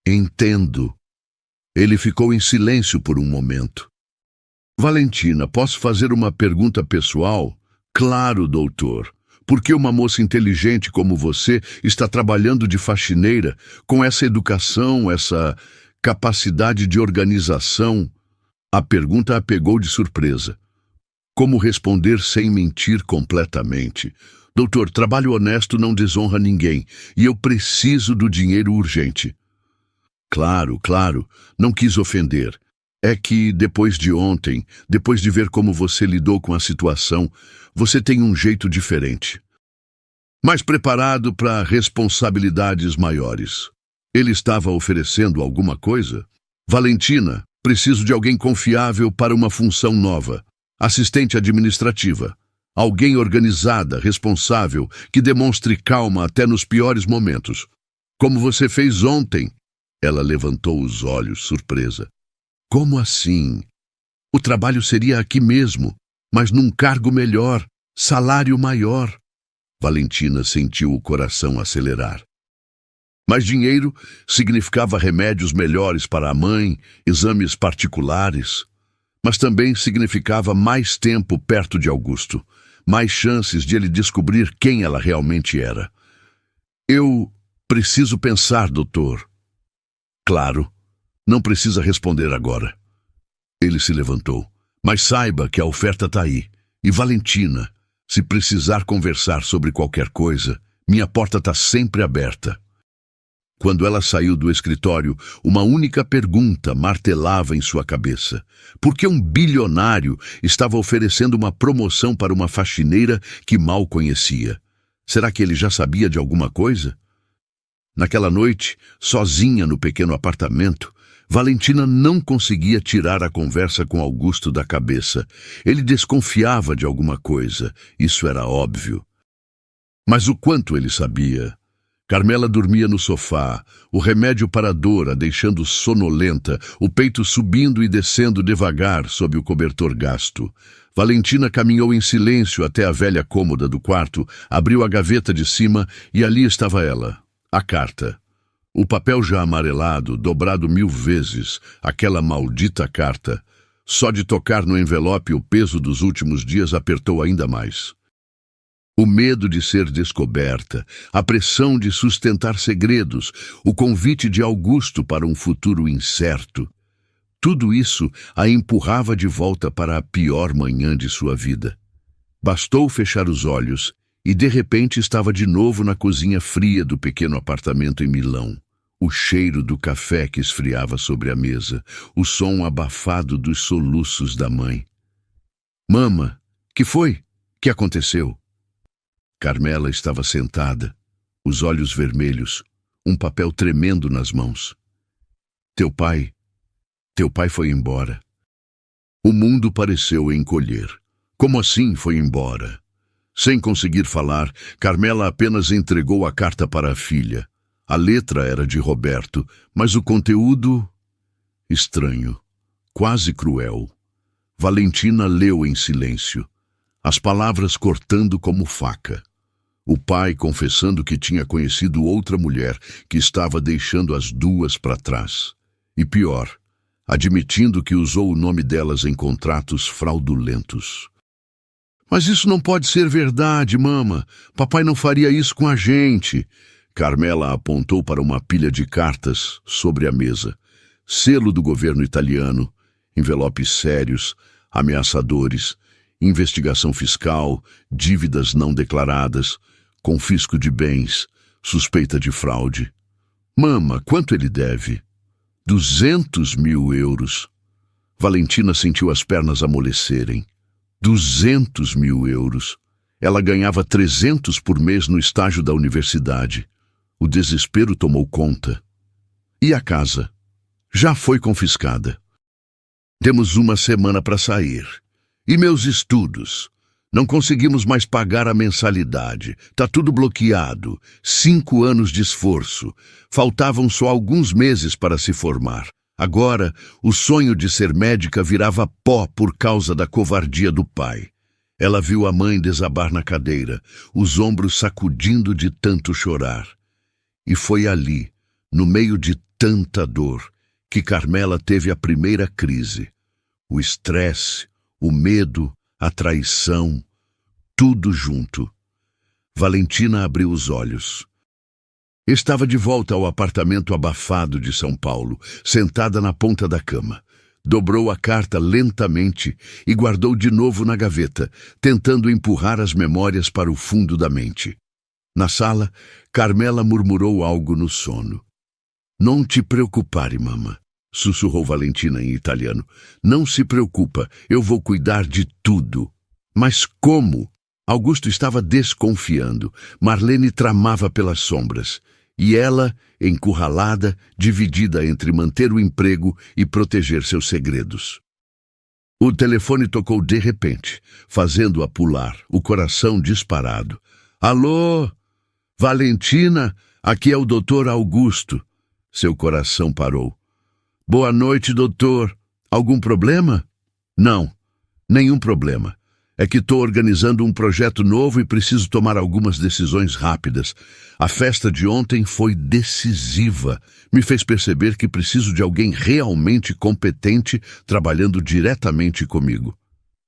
Entendo. Ele ficou em silêncio por um momento. Valentina, posso fazer uma pergunta pessoal? Claro, doutor. Por que uma moça inteligente como você está trabalhando de faxineira, com essa educação, essa capacidade de organização? A pergunta a pegou de surpresa. Como responder sem mentir completamente? Doutor, trabalho honesto não desonra ninguém, e eu preciso do dinheiro urgente. Claro, não quis ofender. É que, depois de ontem, depois de ver como você lidou com a situação, você tem um jeito diferente. Mais preparado para responsabilidades maiores. Ele estava oferecendo alguma coisa? Valentina, Preciso de alguém confiável para uma função nova. Assistente administrativa. Alguém organizada, responsável, que demonstre calma até nos piores momentos. Como você fez ontem. Ela levantou os olhos, surpresa. Como assim? O trabalho seria aqui mesmo, mas num cargo melhor, salário maior. Valentina sentiu o coração acelerar. Mais dinheiro significava remédios melhores para a mãe, exames particulares, mas também significava mais tempo perto de Augusto, mais chances de ele descobrir quem ela realmente era. Eu preciso pensar, doutor. Claro, não precisa responder agora. Ele se levantou. Mas saiba que a oferta está aí. E Valentina, se precisar conversar sobre qualquer coisa, minha porta está sempre aberta. Quando ela saiu do escritório, uma única pergunta martelava em sua cabeça. Por que um bilionário estava oferecendo uma promoção para uma faxineira que mal conhecia? Será que ele já sabia de alguma coisa? Naquela noite, sozinha no pequeno apartamento, Valentina não conseguia tirar a conversa com Augusto da cabeça. Ele desconfiava de alguma coisa, isso era óbvio. Mas o quanto ele sabia? Carmela dormia no sofá, o remédio para a dor a deixando sonolenta, o peito subindo e descendo devagar sob o cobertor gasto. Valentina caminhou em silêncio até a velha cômoda do quarto, abriu a gaveta de cima e ali estava ela, a carta. O papel já amarelado, dobrado 1000 vezes, aquela maldita carta. Só de tocar no envelope o peso dos últimos dias apertou ainda mais. O medo de ser descoberta, a pressão de sustentar segredos, o convite de Augusto para um futuro incerto. Tudo isso a empurrava de volta para a pior manhã de sua vida. Bastou fechar os olhos e de repente estava de novo na cozinha fria do pequeno apartamento em Milão. O cheiro do café que esfriava sobre a mesa, o som abafado dos soluços da mãe. Mama, que foi? Que aconteceu? Carmela estava sentada, os olhos vermelhos, um papel tremendo nas mãos. Teu pai foi embora. O mundo pareceu encolher. Como assim foi embora? Sem conseguir falar, Carmela apenas entregou a carta para a filha. A letra era de Roberto, mas o conteúdo... estranho, quase cruel. Valentina leu em silêncio, as palavras cortando como faca. O pai confessando que tinha conhecido outra mulher que estava deixando as duas para trás. E pior, admitindo que usou o nome delas em contratos fraudulentos. Mas isso não pode ser verdade, mama. Papai não faria isso com a gente. Carmela apontou para uma pilha de cartas sobre a mesa. Selo do governo italiano, envelopes sérios, ameaçadores, investigação fiscal, dívidas não declaradas, confisco de bens, suspeita de fraude. Mama, quanto ele deve? 200 mil euros. Valentina sentiu as pernas amolecerem. 200 mil euros. Ela ganhava 300 por mês no estágio da universidade. O desespero tomou conta. E a casa? Já foi confiscada. Temos uma semana para sair. E meus estudos? Não conseguimos mais pagar a mensalidade. Tá tudo bloqueado. 5 anos de esforço. Faltavam só alguns meses para se formar. Agora, o sonho de ser médica virava pó por causa da covardia do pai. Ela viu a mãe desabar na cadeira, os ombros sacudindo de tanto chorar. E foi ali, no meio de tanta dor, que Carmela teve a primeira crise. O estresse, o medo, a traição, tudo junto. Valentina abriu os olhos. Estava de volta ao apartamento abafado de São Paulo, sentada na ponta da cama. Dobrou a carta lentamente e guardou de novo na gaveta, tentando empurrar as memórias para o fundo da mente. Na sala, Carmela murmurou algo no sono. Não te preocupare, mama, sussurrou Valentina em italiano. Não se preocupa, eu vou cuidar de tudo. Mas como? Augusto estava desconfiando. Marlene tramava pelas sombras. E ela, encurralada, dividida entre manter o emprego e proteger seus segredos. O telefone tocou de repente, fazendo-a pular, o coração disparado. Alô? Valentina, aqui é o Dr. Augusto. Seu coração parou. Boa noite, doutor. Algum problema? Não, nenhum problema. É que estou organizando um projeto novo e preciso tomar algumas decisões rápidas. A festa de ontem foi decisiva. Me fez perceber que preciso de alguém realmente competente trabalhando diretamente comigo.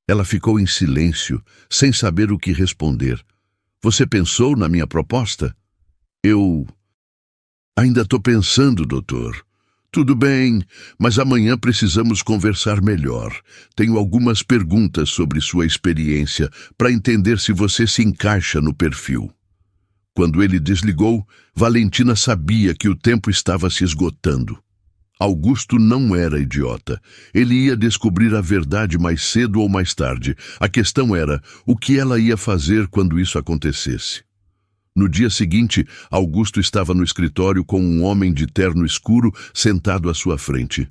Ela ficou em silêncio, sem saber o que responder. Você pensou na minha proposta? Eu ainda estou pensando, doutor. Tudo bem, mas amanhã precisamos conversar melhor. Tenho algumas perguntas sobre sua experiência para entender se você se encaixa no perfil. Quando ele desligou, Valentina sabia que o tempo estava se esgotando. Augusto não era idiota. Ele ia descobrir a verdade mais cedo ou mais tarde. A questão era o que ela ia fazer quando isso acontecesse. No dia seguinte, Augusto estava no escritório com um homem de terno escuro sentado à sua frente.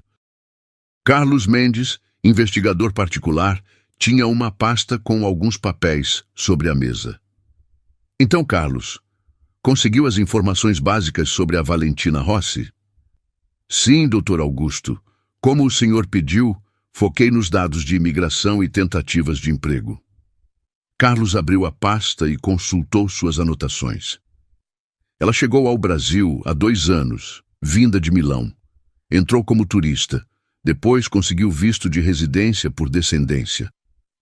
Carlos Mendes, investigador particular, tinha uma pasta com alguns papéis sobre a mesa. Então, Carlos, conseguiu as informações básicas sobre a Valentina Rossi? Sim, doutor Augusto. Como o senhor pediu, foquei nos dados de imigração e tentativas de emprego. Carlos abriu a pasta e consultou suas anotações. Ela chegou ao Brasil há 2 anos, vinda de Milão. Entrou como turista. Depois conseguiu visto de residência por descendência.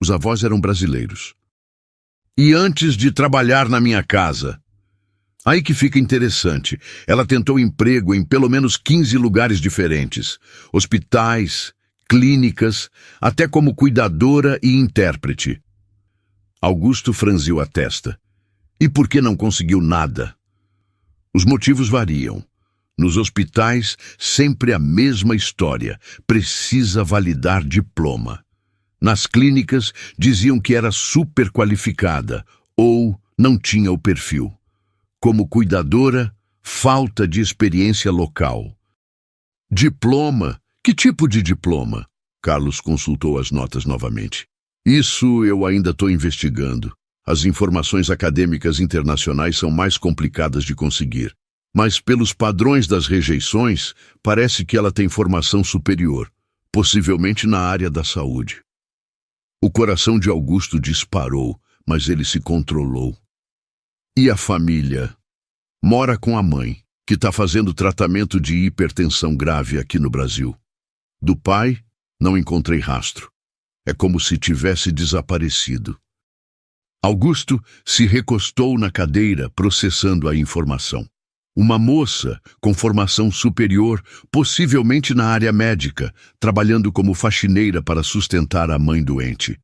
Os avós eram brasileiros. E antes de trabalhar na minha casa? Aí que fica interessante. Ela tentou emprego em pelo menos 15 lugares diferentes. Hospitais, clínicas, até como cuidadora e intérprete. Augusto franziu a testa. E por que não conseguiu nada? Os motivos variam. Nos hospitais, sempre a mesma história. Precisa validar diploma. Nas clínicas, diziam que era super qualificada ou não tinha o perfil. Como cuidadora, falta de experiência local. Diploma? Que tipo de diploma? Carlos consultou as notas novamente. Isso eu ainda estou investigando. As informações acadêmicas internacionais são mais complicadas de conseguir. Mas pelos padrões das rejeições, parece que ela tem formação superior, possivelmente na área da saúde. O coração de Augusto disparou, mas ele se controlou. E a família? Mora com a mãe, que está fazendo tratamento de hipertensão grave aqui no Brasil. Do pai, não encontrei rastro. É como se tivesse desaparecido. Augusto se recostou na cadeira, processando a informação. Uma moça com formação superior, possivelmente na área médica, trabalhando como faxineira para sustentar a mãe doente.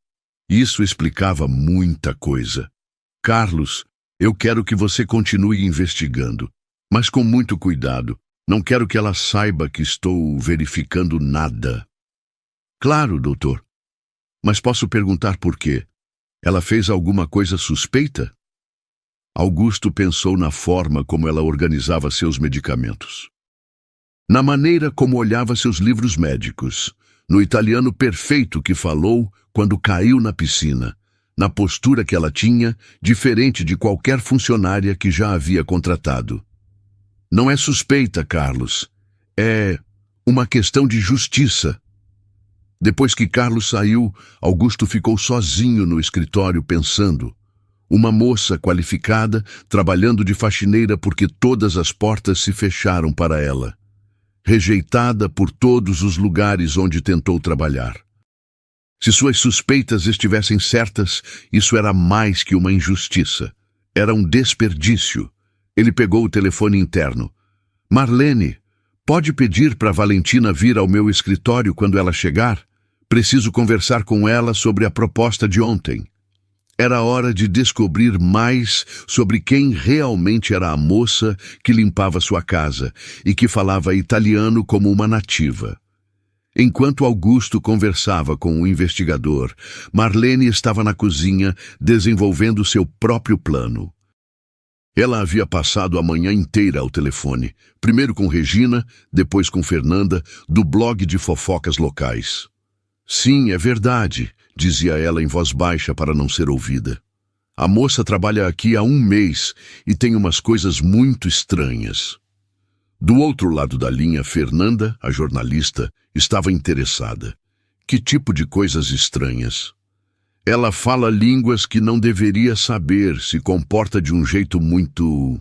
Isso explicava muita coisa. Carlos, eu quero que você continue investigando, mas com muito cuidado. Não quero que ela saiba que estou verificando nada. Claro, doutor. Mas posso perguntar por quê? Ela fez alguma coisa suspeita? Augusto pensou na forma como ela organizava seus medicamentos. Na maneira como olhava seus livros médicos. No italiano perfeito que falou quando caiu na piscina. Na postura que ela tinha, diferente de qualquer funcionária que já havia contratado. Não é suspeita, Carlos. É uma questão de justiça. Depois que Carlos saiu, Augusto ficou sozinho no escritório pensando. Uma moça qualificada, trabalhando de faxineira porque todas as portas se fecharam para ela. Rejeitada por todos os lugares onde tentou trabalhar. Se suas suspeitas estivessem certas, isso era mais que uma injustiça. Era um desperdício. Ele pegou o telefone interno. Marlene, pode pedir para Valentina vir ao meu escritório quando ela chegar? Preciso conversar com ela sobre a proposta de ontem. Era hora de descobrir mais sobre quem realmente era a moça que limpava sua casa e que falava italiano como uma nativa. Enquanto Augusto conversava com o investigador, Marlene estava na cozinha desenvolvendo seu próprio plano. Ela havia passado a manhã inteira ao telefone, primeiro com Regina, depois com Fernanda, do blog de fofocas locais. Sim, é verdade, dizia ela em voz baixa para não ser ouvida. A moça trabalha aqui há 1 mês e tem umas coisas muito estranhas. Do outro lado da linha, Fernanda, a jornalista, estava interessada. Que tipo de coisas estranhas? Ela fala línguas que não deveria saber, se comporta de um jeito muito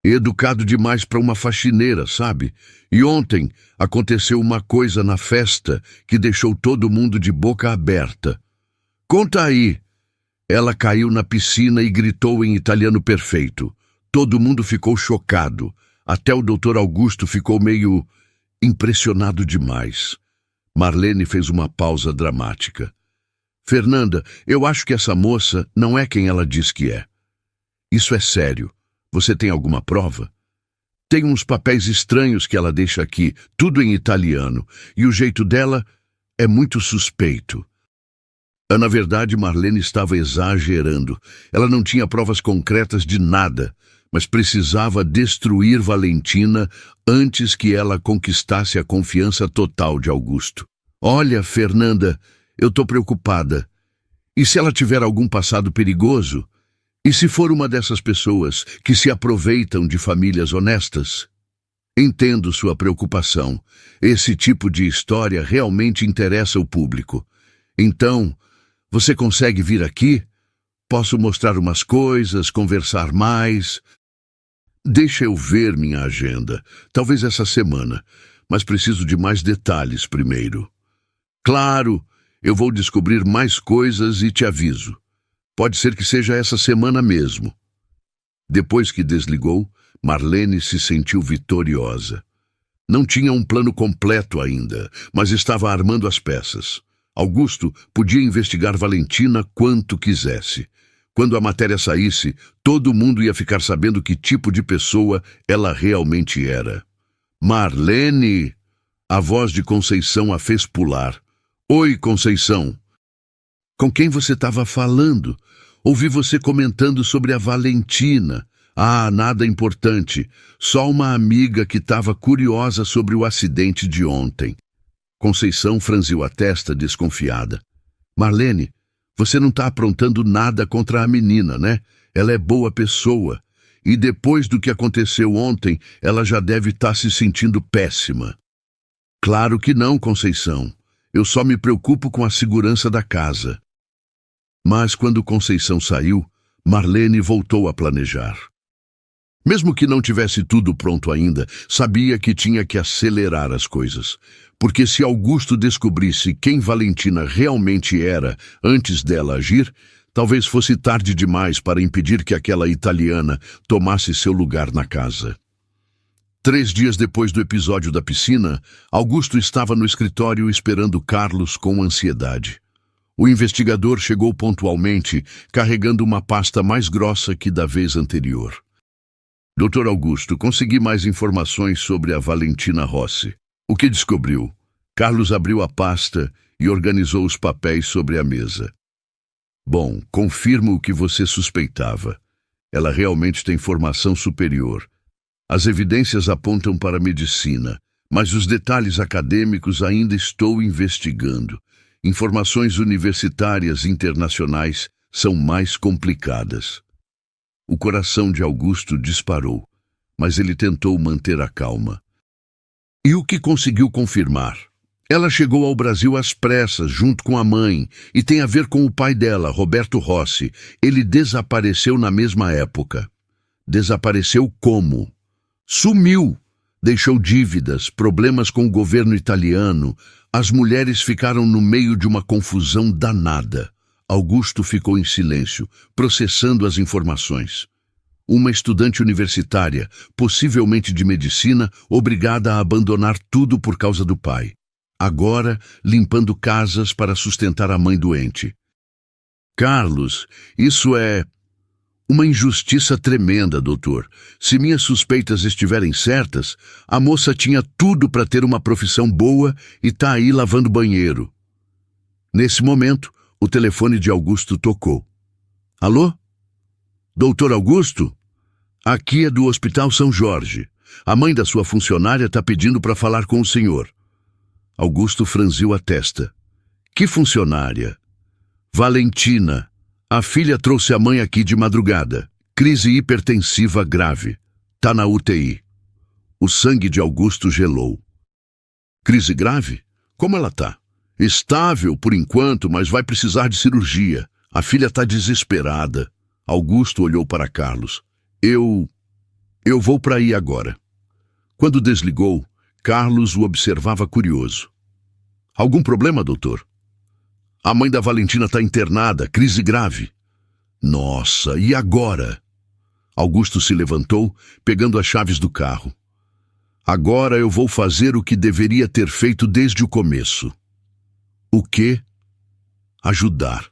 educado demais para uma faxineira, sabe? E ontem aconteceu uma coisa na festa que deixou todo mundo de boca aberta. Conta aí. Ela caiu na piscina e gritou em italiano perfeito. Todo mundo ficou chocado. Até o Dr. Augusto ficou meio impressionado demais. Marlene fez uma pausa dramática. Fernanda, eu acho que essa moça não é quem ela diz que é. Isso é sério. Você tem alguma prova? Tem uns papéis estranhos que ela deixa aqui, tudo em italiano, e o jeito dela é muito suspeito. Na verdade, Marlene estava exagerando. Ela não tinha provas concretas de nada, mas precisava destruir Valentina antes que ela conquistasse a confiança total de Augusto. Olha, Fernanda, eu tô preocupada. E se ela tiver algum passado perigoso? E se for uma dessas pessoas que se aproveitam de famílias honestas? Entendo sua preocupação. Esse tipo de história realmente interessa o público. Então, você consegue vir aqui? Posso mostrar umas coisas, conversar mais? Deixa eu ver minha agenda. Talvez essa semana, mas preciso de mais detalhes primeiro. Claro! Eu vou descobrir mais coisas e te aviso. Pode ser que seja essa semana mesmo. Depois que desligou, Marlene se sentiu vitoriosa. Não tinha um plano completo ainda, mas estava armando as peças. Augusto podia investigar Valentina quanto quisesse. Quando a matéria saísse, todo mundo ia ficar sabendo que tipo de pessoa ela realmente era. Marlene! A voz de Conceição a fez pular. Oi, Conceição. Com quem você estava falando? Ouvi você comentando sobre a Valentina. Ah, nada importante. Só uma amiga que estava curiosa sobre o acidente de ontem. Conceição franziu a testa desconfiada. Marlene, você não está aprontando nada contra a menina, né? Ela é boa pessoa. E depois do que aconteceu ontem, ela já deve estar se sentindo péssima. Claro que não, Conceição. Eu só me preocupo com a segurança da casa. Mas quando Conceição saiu, Marlene voltou a planejar. Mesmo que não tivesse tudo pronto ainda, sabia que tinha que acelerar as coisas. Porque se Augusto descobrisse quem Valentina realmente era antes dela agir, talvez fosse tarde demais para impedir que aquela italiana tomasse seu lugar na casa. 3 dias depois do episódio da piscina, Augusto estava no escritório esperando Carlos com ansiedade. O investigador chegou pontualmente, carregando uma pasta mais grossa que da vez anterior. Dr. Augusto, consegui mais informações sobre a Valentina Rossi. O que descobriu? Carlos abriu a pasta e organizou os papéis sobre a mesa. Bom, confirmo o que você suspeitava. Ela realmente tem formação superior. As evidências apontam para a medicina, mas os detalhes acadêmicos ainda estou investigando. Informações universitárias internacionais são mais complicadas. O coração de Augusto disparou, mas ele tentou manter a calma. E o que conseguiu confirmar? Ela chegou ao Brasil às pressas, junto com a mãe, e tem a ver com o pai dela, Roberto Rossi. Ele desapareceu na mesma época. Desapareceu como? Sumiu! Deixou dívidas, problemas com o governo italiano. As mulheres ficaram no meio de uma confusão danada. Augusto ficou em silêncio, processando as informações. Uma estudante universitária, possivelmente de medicina, obrigada a abandonar tudo por causa do pai. Agora, limpando casas para sustentar a mãe doente. Carlos, isso é uma injustiça tremenda, doutor. Se minhas suspeitas estiverem certas, a moça tinha tudo para ter uma profissão boa e tá aí lavando banheiro. Nesse momento, o telefone de Augusto tocou. Alô? Doutor Augusto? Aqui é do Hospital São Jorge. A mãe da sua funcionária está pedindo para falar com o senhor. Augusto franziu a testa. Que funcionária? Valentina. A filha trouxe a mãe aqui de madrugada. Crise hipertensiva grave. Tá na UTI. O sangue de Augusto gelou. Crise grave? Como ela tá? Estável por enquanto, mas vai precisar de cirurgia. A filha tá desesperada. Augusto olhou para Carlos. Eu vou para aí agora. Quando desligou, Carlos o observava curioso. Algum problema, doutor? A mãe da Valentina está internada, crise grave. Nossa, e agora? Augusto se levantou, pegando as chaves do carro. Agora eu vou fazer o que deveria ter feito desde o começo. O quê? Ajudar.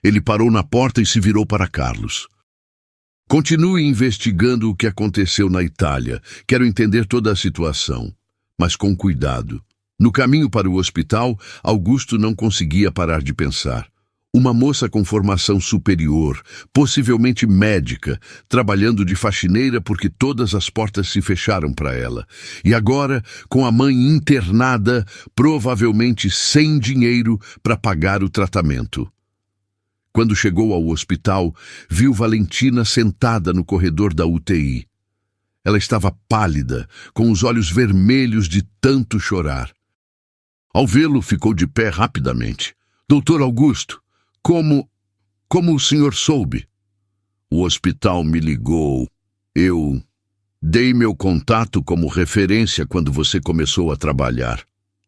Ele parou na porta e se virou para Carlos. Continue investigando o que aconteceu na Itália. Quero entender toda a situação, mas com cuidado. No caminho para o hospital, Augusto não conseguia parar de pensar. Uma moça com formação superior, possivelmente médica, trabalhando de faxineira porque todas as portas se fecharam para ela. E agora, com a mãe internada, provavelmente sem dinheiro para pagar o tratamento. Quando chegou ao hospital, viu Valentina sentada no corredor da UTI. Ela estava pálida, com os olhos vermelhos de tanto chorar. Ao vê-lo, ficou de pé rapidamente. Doutor Augusto, como o senhor soube? O hospital me ligou. Eu dei meu contato como referência quando você começou a trabalhar.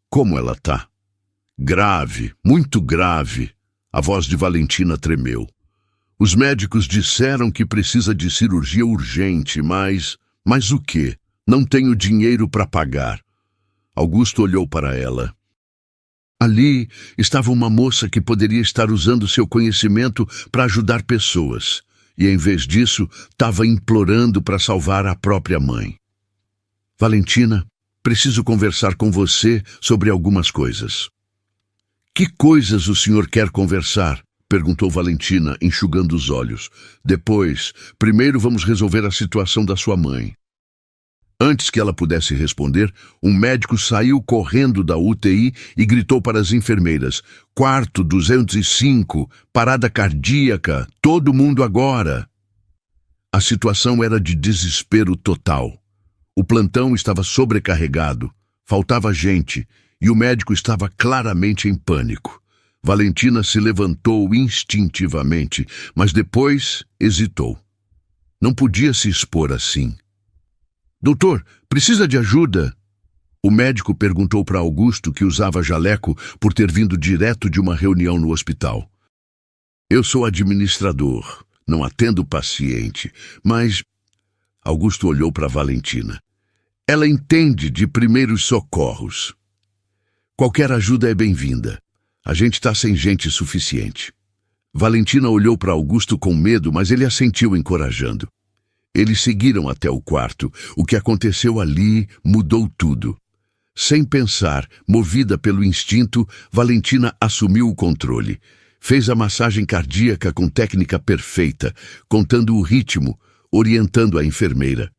Como ela tá? Grave, muito grave. A voz de Valentina tremeu. Os médicos disseram que precisa de cirurgia urgente, mas o quê? Não tenho dinheiro para pagar. Augusto olhou para ela. Ali estava uma moça que poderia estar usando seu conhecimento para ajudar pessoas, e em vez disso, estava implorando para salvar a própria mãe. Valentina, preciso conversar com você sobre algumas coisas. Que coisas o senhor quer conversar? Perguntou Valentina, enxugando os olhos. Depois, primeiro vamos resolver a situação da sua mãe. Antes que ela pudesse responder, um médico saiu correndo da UTI e gritou para as enfermeiras: Quarto 205, parada cardíaca, todo mundo agora. A situação era de desespero total. O plantão estava sobrecarregado, faltava gente e o médico estava claramente em pânico. Valentina se levantou instintivamente, mas depois hesitou. Não podia se expor assim. Doutor, precisa de ajuda? O médico perguntou para Augusto, que usava jaleco por ter vindo direto de uma reunião no hospital. Eu sou administrador, não atendo paciente, mas... Augusto olhou para Valentina. Ela entende de primeiros socorros. Qualquer ajuda é bem-vinda. A gente está sem gente suficiente. Valentina olhou para Augusto com medo, mas ele assentiu encorajando. Eles seguiram até o quarto. O que aconteceu ali mudou tudo. Sem pensar, movida pelo instinto, Valentina assumiu o controle. Fez a massagem cardíaca com técnica perfeita, contando o ritmo, orientando a enfermeira.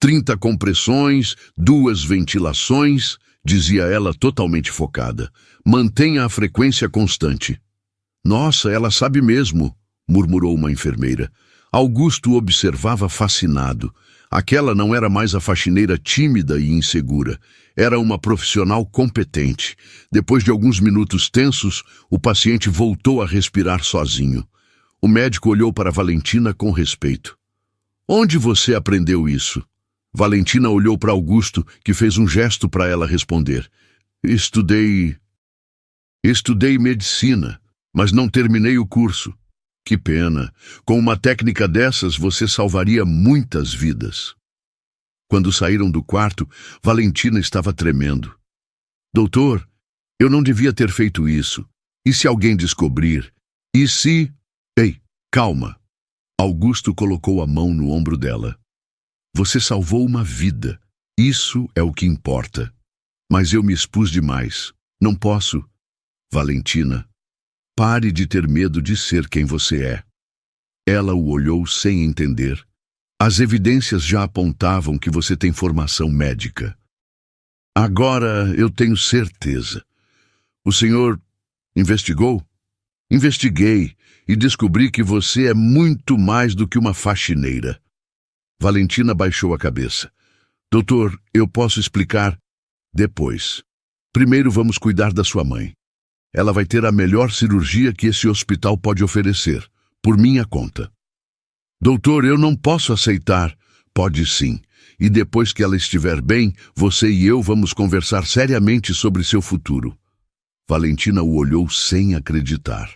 30 compressões, 2 ventilações, dizia ela totalmente focada. Mantenha a frequência constante. Nossa, ela sabe mesmo, murmurou uma enfermeira. Augusto observava fascinado. Aquela não era mais a faxineira tímida e insegura. Era uma profissional competente. Depois de alguns minutos tensos, o paciente voltou a respirar sozinho. O médico olhou para Valentina com respeito. Onde você aprendeu isso? Valentina olhou para Augusto, que fez um gesto para ela responder. Estudei medicina, mas não terminei o curso. Que pena. Com uma técnica dessas, você salvaria muitas vidas. Quando saíram do quarto, Valentina estava tremendo. Doutor, eu não devia ter feito isso. E se alguém descobrir? E se... Ei, calma. Augusto colocou a mão no ombro dela. Você salvou uma vida. Isso é o que importa. Mas eu me expus demais. Não posso. Valentina, pare de ter medo de ser quem você é. Ela o olhou sem entender. As evidências já apontavam que você tem formação médica. Agora eu tenho certeza. O senhor investigou? Investiguei e descobri que você é muito mais do que uma faxineira. Valentina baixou a cabeça. Doutor, eu posso explicar depois. Primeiro vamos cuidar da sua mãe. Ela vai ter a melhor cirurgia que esse hospital pode oferecer, por minha conta. Doutor, eu não posso aceitar. Pode sim. E depois que ela estiver bem, você e eu vamos conversar seriamente sobre seu futuro. Valentina o olhou sem acreditar.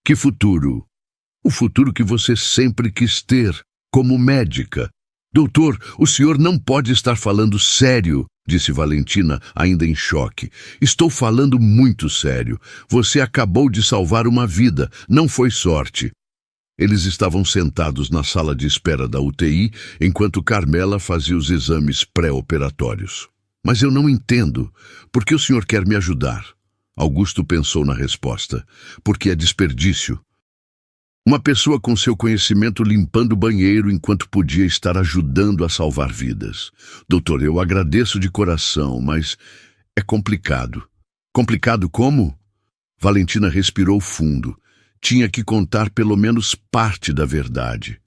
Que futuro? O futuro que você sempre quis ter, como médica. Doutor, o senhor não pode estar falando sério, disse Valentina, ainda em choque. Estou falando muito sério. Você acabou de salvar uma vida, não foi sorte. Eles estavam sentados na sala de espera da UTI, enquanto Carmela fazia os exames pré-operatórios. Mas eu não entendo. Por que o senhor quer me ajudar? Augusto pensou na resposta. Porque é desperdício. Uma pessoa com seu conhecimento limpando o banheiro enquanto podia estar ajudando a salvar vidas. Doutor, eu agradeço de coração, mas é complicado. Complicado como? Valentina respirou fundo. Tinha que contar pelo menos parte da verdade.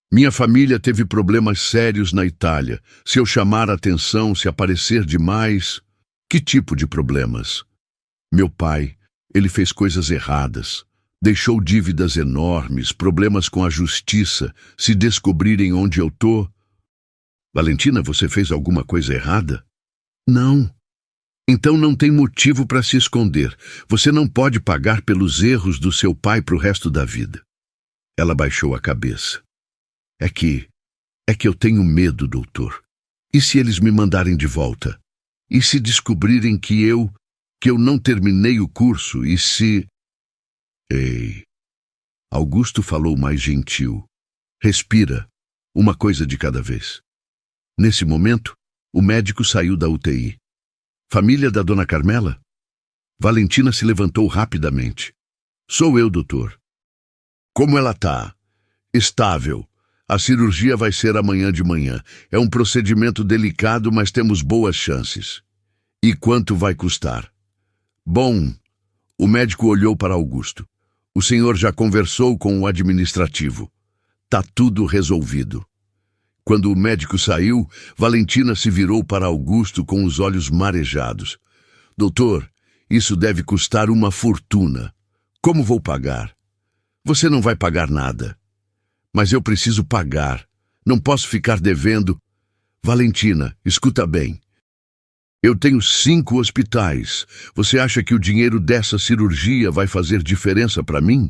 Minha família teve problemas sérios na Itália. Se eu chamar a atenção, se aparecer demais... Que tipo de problemas? Meu pai, ele fez coisas erradas. Deixou dívidas enormes, problemas com a justiça. Se descobrirem onde eu tô... Valentina, você fez alguma coisa errada? Não. Então não tem motivo para se esconder. Você não pode pagar pelos erros do seu pai para o resto da vida. Ela baixou a cabeça. É que eu tenho medo, doutor. E se eles me mandarem de volta? E se descobrirem que eu não terminei o curso? E se... Ei. Augusto falou mais gentil. Respira. Uma coisa de cada vez. Nesse momento, o médico saiu da UTI. Família da dona Carmela? Valentina se levantou rapidamente. Sou eu, doutor. Como ela tá? Estável. A cirurgia vai ser amanhã de manhã. É um procedimento delicado, mas temos boas chances. E quanto vai custar? Bom, o médico olhou para Augusto. O senhor já conversou com o administrativo. Tá tudo resolvido. Quando o médico saiu, Valentina se virou para Augusto com os olhos marejados. Doutor, isso deve custar uma fortuna. Como vou pagar? Você não vai pagar nada. Mas eu preciso pagar. Não posso ficar devendo. Valentina, escuta bem. Eu tenho 5 hospitais. Você acha que o dinheiro dessa cirurgia vai fazer diferença para mim?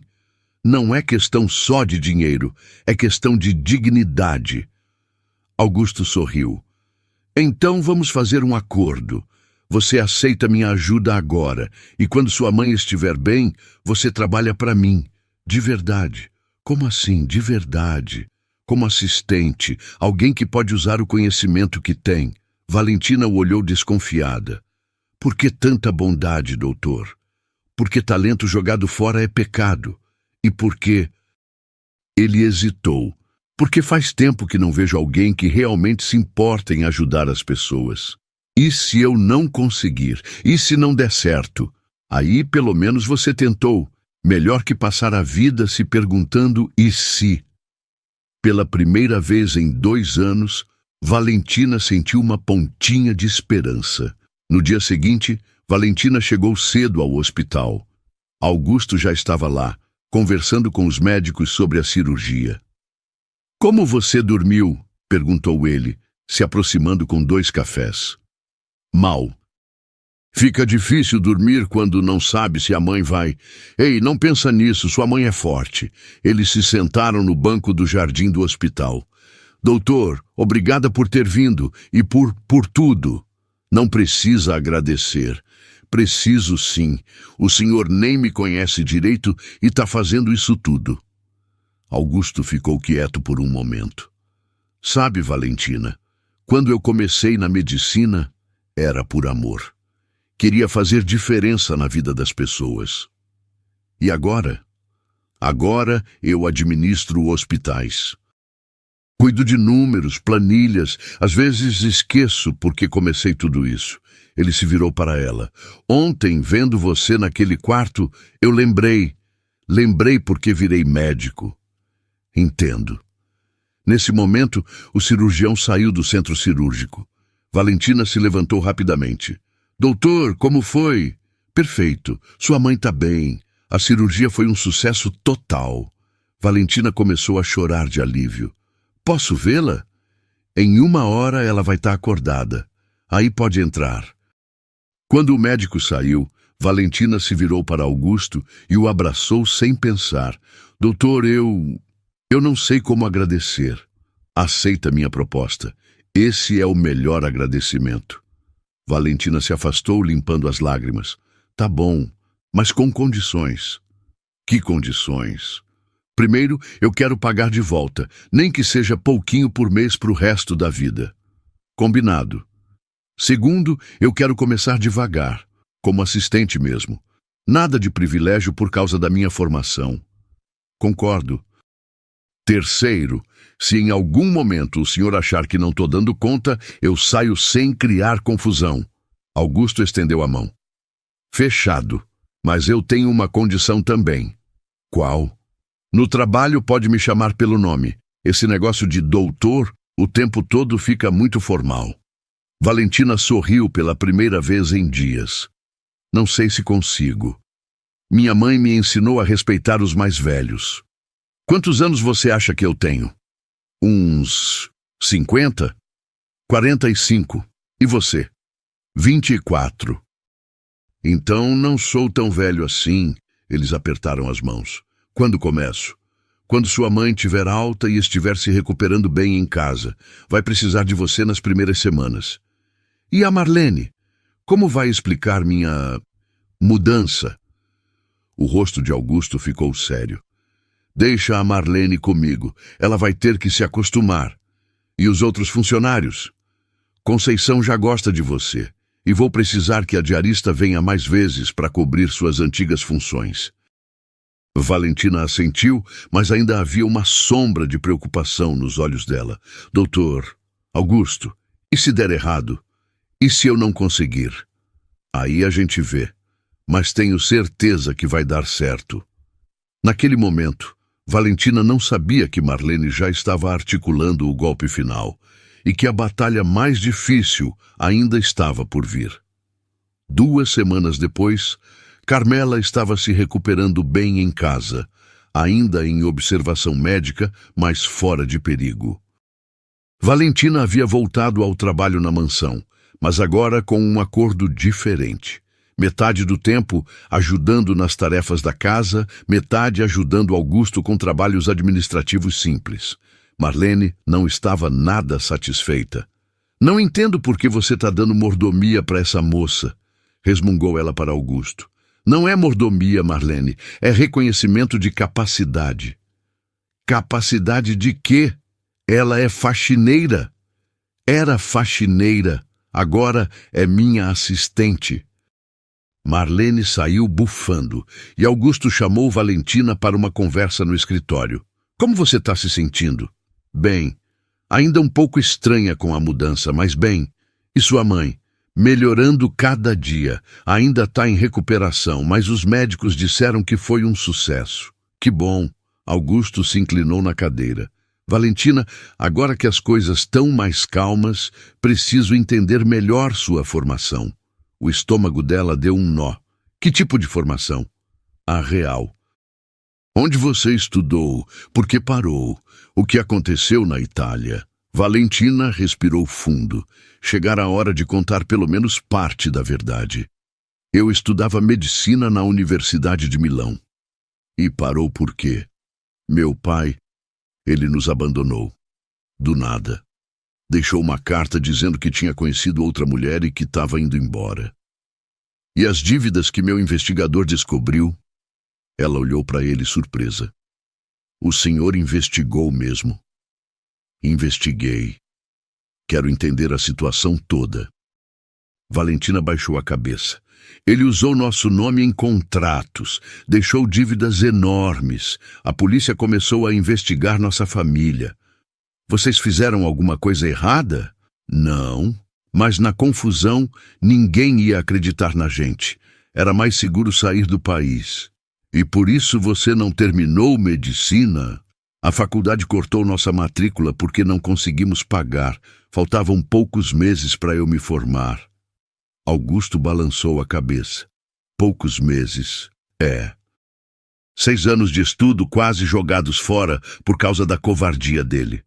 Não é questão só de dinheiro, é questão de dignidade. Augusto sorriu. Então vamos fazer um acordo. Você aceita minha ajuda agora, e quando sua mãe estiver bem, você trabalha para mim. De verdade. Como assim, de verdade? Como assistente, alguém que pode usar o conhecimento que tem. Valentina o olhou desconfiada. Por que tanta bondade, doutor? Porque talento jogado fora é pecado. E por que... Ele hesitou. Porque faz tempo que não vejo alguém que realmente se importa em ajudar as pessoas. E se eu não conseguir? E se não der certo? Aí, pelo menos, você tentou. Melhor que passar a vida se perguntando e se. Pela primeira vez em 2 anos, Valentina sentiu uma pontinha de esperança. No dia seguinte, Valentina chegou cedo ao hospital. Augusto já estava lá, conversando com os médicos sobre a cirurgia. Como você dormiu? Perguntou ele, se aproximando com 2 cafés. Mal. Fica difícil dormir quando não sabe se a mãe vai. Ei, não pensa nisso, sua mãe é forte. Eles se sentaram no banco do jardim do hospital. Doutor, obrigada por ter vindo e por tudo. Não precisa agradecer. Preciso sim. O senhor nem me conhece direito e está fazendo isso tudo. Augusto ficou quieto por um momento. Sabe, Valentina, quando eu comecei na medicina, era por amor. Queria fazer diferença na vida das pessoas. E agora? Agora eu administro hospitais. Cuido de números, planilhas. Às vezes esqueço porque comecei tudo isso. Ele se virou para ela. Ontem, vendo você naquele quarto, eu lembrei. Lembrei porque virei médico. Entendo. Nesse momento, o cirurgião saiu do centro cirúrgico. Valentina se levantou rapidamente. Doutor, como foi? Perfeito. Sua mãe está bem. A cirurgia foi um sucesso total. Valentina começou a chorar de alívio. Posso vê-la? Em 1 hora ela vai estar acordada. Aí pode entrar. Quando o médico saiu, Valentina se virou para Augusto e o abraçou sem pensar. Doutor, eu não sei como agradecer. Aceita minha proposta. Esse é o melhor agradecimento. Valentina se afastou, limpando as lágrimas. Tá bom, mas com condições. Que condições? Primeiro, eu quero pagar de volta, nem que seja pouquinho por mês para o resto da vida. Combinado. Segundo, eu quero começar devagar, como assistente mesmo. Nada de privilégio por causa da minha formação. Concordo. Terceiro, se em algum momento o senhor achar que não estou dando conta, eu saio sem criar confusão. Augusto estendeu a mão. Fechado. Mas eu tenho uma condição também. Qual? No trabalho pode me chamar pelo nome. Esse negócio de doutor, o tempo todo fica muito formal. Valentina sorriu pela primeira vez em dias. Não sei se consigo. Minha mãe me ensinou a respeitar os mais velhos. Quantos anos você acha que eu tenho? Uns 50? 45. E você? 24. Então não sou tão velho assim. Eles apertaram as mãos. Quando começo? Quando sua mãe estiver alta e estiver se recuperando bem em casa. Vai precisar de você nas primeiras semanas. E a Marlene? Como vai explicar minha mudança? O rosto de Augusto ficou sério. Deixa a Marlene comigo. Ela vai ter que se acostumar. E os outros funcionários? Conceição já gosta de você. E vou precisar que a diarista venha mais vezes para cobrir suas antigas funções. Valentina assentiu, mas ainda havia uma sombra de preocupação nos olhos dela. Doutor, Augusto, e se der errado? E se eu não conseguir? Aí a gente vê. Mas tenho certeza que vai dar certo. Naquele momento, Valentina não sabia que Marlene já estava articulando o golpe final e que a batalha mais difícil ainda estava por vir. 2 semanas depois, Carmela estava se recuperando bem em casa, ainda em observação médica, mas fora de perigo. Valentina havia voltado ao trabalho na mansão, mas agora com um acordo diferente. Metade do tempo ajudando nas tarefas da casa, metade ajudando Augusto com trabalhos administrativos simples. Marlene não estava nada satisfeita. Não entendo por que você está dando mordomia para essa moça, resmungou ela para Augusto. Não é mordomia, Marlene, é reconhecimento de capacidade. Capacidade de quê? Ela é faxineira. Era faxineira, agora é minha assistente. Marlene saiu bufando e Augusto chamou Valentina para uma conversa no escritório. Como você está se sentindo? Bem, ainda um pouco estranha com a mudança, mas bem. E sua mãe? Melhorando cada dia. Ainda está em recuperação, mas os médicos disseram que foi um sucesso. Que bom. Augusto se inclinou na cadeira. Valentina, agora que as coisas estão mais calmas, preciso entender melhor sua formação. O estômago dela deu um nó. Que tipo de formação? A real. Onde você estudou? Por que parou? O que aconteceu na Itália? Valentina respirou fundo. Chegara a hora de contar pelo menos parte da verdade. Eu estudava medicina na Universidade de Milão. E parou por quê? Meu pai, ele nos abandonou. Do nada. Deixou uma carta dizendo que tinha conhecido outra mulher e que estava indo embora. E as dívidas que meu investigador descobriu? Ela olhou para ele surpresa. O senhor investigou mesmo? Investiguei. Quero entender a situação toda. Valentina baixou a cabeça. Ele usou nosso nome em contratos, deixou dívidas enormes. A polícia começou a investigar nossa família. Vocês fizeram alguma coisa errada? Não, mas na confusão ninguém ia acreditar na gente. Era mais seguro sair do país. E por isso você não terminou medicina? A faculdade cortou nossa matrícula porque não conseguimos pagar. Faltavam poucos meses para eu me formar. Augusto balançou a cabeça. Poucos meses. 6 anos de estudo quase jogados fora por causa da covardia dele.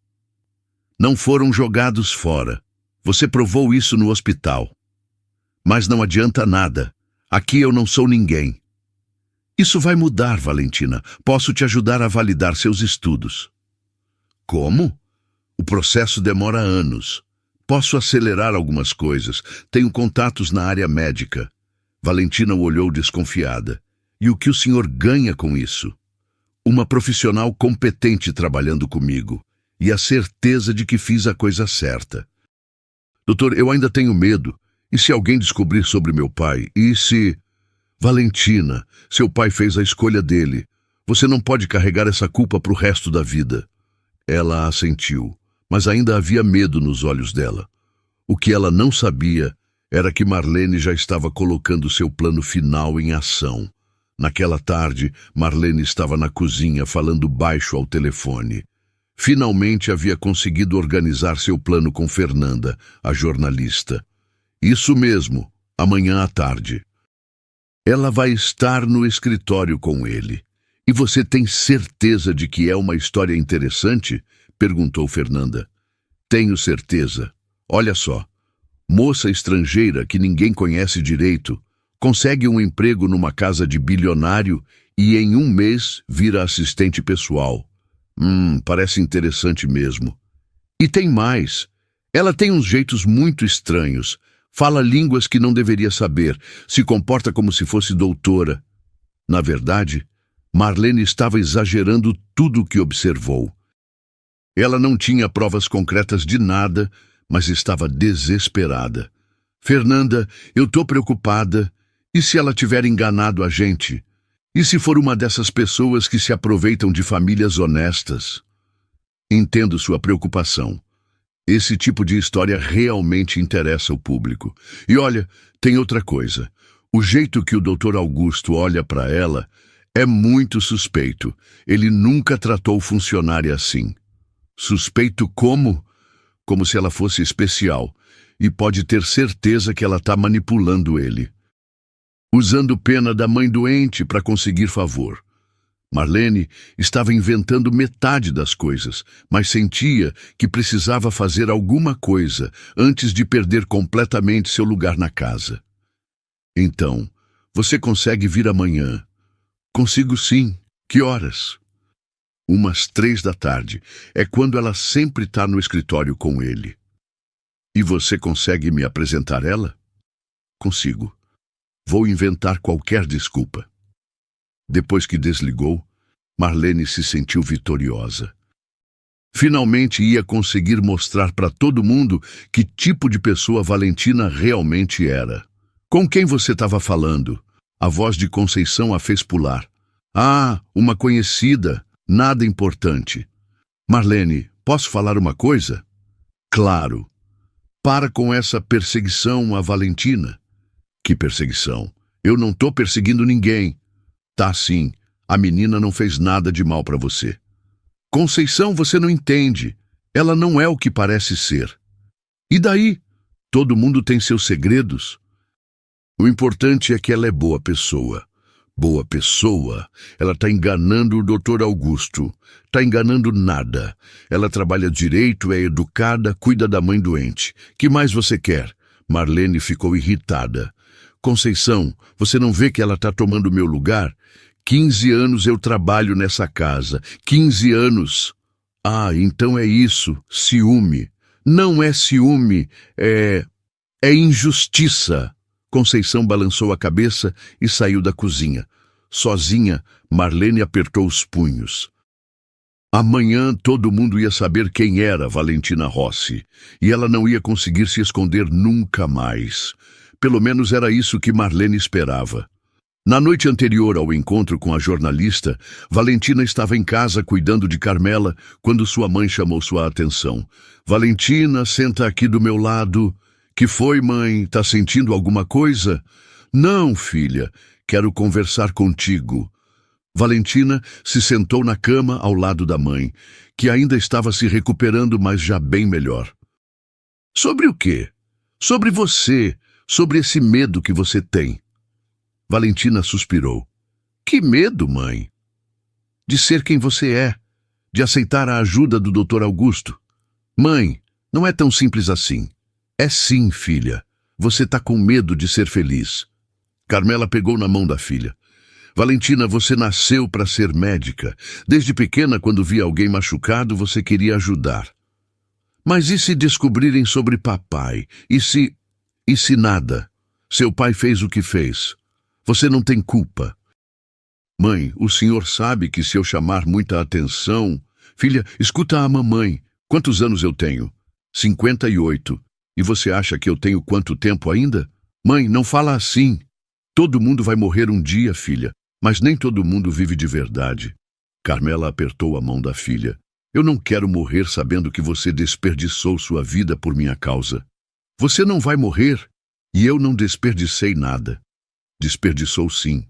Não foram jogados fora. Você provou isso no hospital. Mas não adianta nada. Aqui eu não sou ninguém. Isso vai mudar, Valentina. Posso te ajudar a validar seus estudos. Como? O processo demora anos. Posso acelerar algumas coisas. Tenho contatos na área médica. Valentina o olhou desconfiada. E o que o senhor ganha com isso? Uma profissional competente trabalhando comigo. E a certeza de que fiz a coisa certa. Doutor, eu ainda tenho medo. E se alguém descobrir sobre meu pai? E se... Valentina, seu pai fez a escolha dele. Você não pode carregar essa culpa para o resto da vida. Ela assentiu, mas ainda havia medo nos olhos dela. O que ela não sabia era que Marlene já estava colocando seu plano final em ação. Naquela tarde, Marlene estava na cozinha falando baixo ao telefone. Finalmente havia conseguido organizar seu plano com Fernanda, a jornalista. Isso mesmo, amanhã à tarde. Ela vai estar no escritório com ele. E você tem certeza de que é uma história interessante? Perguntou Fernanda. Tenho certeza. Olha só. Moça estrangeira que ninguém conhece direito, consegue um emprego numa casa de bilionário e em 1 mês vira assistente pessoal. Parece interessante mesmo. E tem mais. Ela tem uns jeitos muito estranhos. Fala línguas que não deveria saber, se comporta como se fosse doutora. Na verdade, Marlene estava exagerando tudo o que observou. Ela não tinha provas concretas de nada, mas estava desesperada. Fernanda, eu tô preocupada. E se ela tiver enganado a gente? E se for uma dessas pessoas que se aproveitam de famílias honestas? Entendo sua preocupação. Esse tipo de história realmente interessa o público. E olha, tem outra coisa. O jeito que o Dr. Augusto olha para ela é muito suspeito. Ele nunca tratou funcionária assim. Suspeito como? Como se ela fosse especial. E pode ter certeza que ela está manipulando ele. Usando pena da mãe doente para conseguir favor. Marlene estava inventando metade das coisas, mas sentia que precisava fazer alguma coisa antes de perder completamente seu lugar na casa. Então, você consegue vir amanhã? Consigo sim. Que horas? Umas 3 da tarde. É quando ela sempre está no escritório com ele. E você consegue me apresentar ela? Consigo. Vou inventar qualquer desculpa. Depois que desligou, Marlene se sentiu vitoriosa. Finalmente ia conseguir mostrar para todo mundo que tipo de pessoa Valentina realmente era. Com quem você estava falando? A voz de Conceição a fez pular. Ah, uma conhecida. Nada importante. Marlene, posso falar uma coisa? Claro. Para com essa perseguição a Valentina. Que perseguição? Eu não tô perseguindo ninguém. Tá sim. A menina não fez nada de mal para você. Conceição, você não entende. Ela não é o que parece ser. E daí? Todo mundo tem seus segredos. O importante é que ela é boa pessoa. Boa pessoa? Ela está enganando o Dr. Augusto. Está enganando nada. Ela trabalha direito, é educada, cuida da mãe doente. Que mais você quer? Marlene ficou irritada. Conceição, você não vê que ela está tomando meu lugar? 15 anos eu trabalho nessa casa. 15 anos. Ah, então é isso. Ciúme. Não é ciúme. É injustiça. Conceição balançou a cabeça e saiu da cozinha. Sozinha, Marlene apertou os punhos. Amanhã todo mundo ia saber quem era Valentina Rossi. E ela não ia conseguir se esconder nunca mais. Pelo menos era isso que Marlene esperava. Na noite anterior ao encontro com a jornalista, Valentina estava em casa cuidando de Carmela quando sua mãe chamou sua atenção. Valentina, senta aqui do meu lado. Que foi, mãe? Tá sentindo alguma coisa? Não, filha. Quero conversar contigo. Valentina se sentou na cama ao lado da mãe, que ainda estava se recuperando, mas já bem melhor. Sobre o quê? Sobre você, sobre esse medo que você tem. Valentina suspirou. Que medo, mãe? De ser quem você é, de aceitar a ajuda do Dr. Augusto. Mãe, não é tão simples assim. É sim, filha. Você tá com medo de ser feliz. Carmela pegou na mão da filha. Valentina, você nasceu para ser médica. Desde pequena, quando via alguém machucado, você queria ajudar. Mas e se descobrirem sobre papai? E se nada? Seu pai fez o que fez. Você não tem culpa. Mãe, o senhor sabe que se eu chamar muita atenção... Filha, escuta a mamãe. Quantos anos eu tenho? 58. E você acha que eu tenho quanto tempo ainda? Mãe, não fala assim. Todo mundo vai morrer um dia, filha. Mas nem todo mundo vive de verdade. Carmela apertou a mão da filha. Eu não quero morrer sabendo que você desperdiçou sua vida por minha causa. Você não vai morrer, e eu não desperdicei nada. Desperdiçou sim.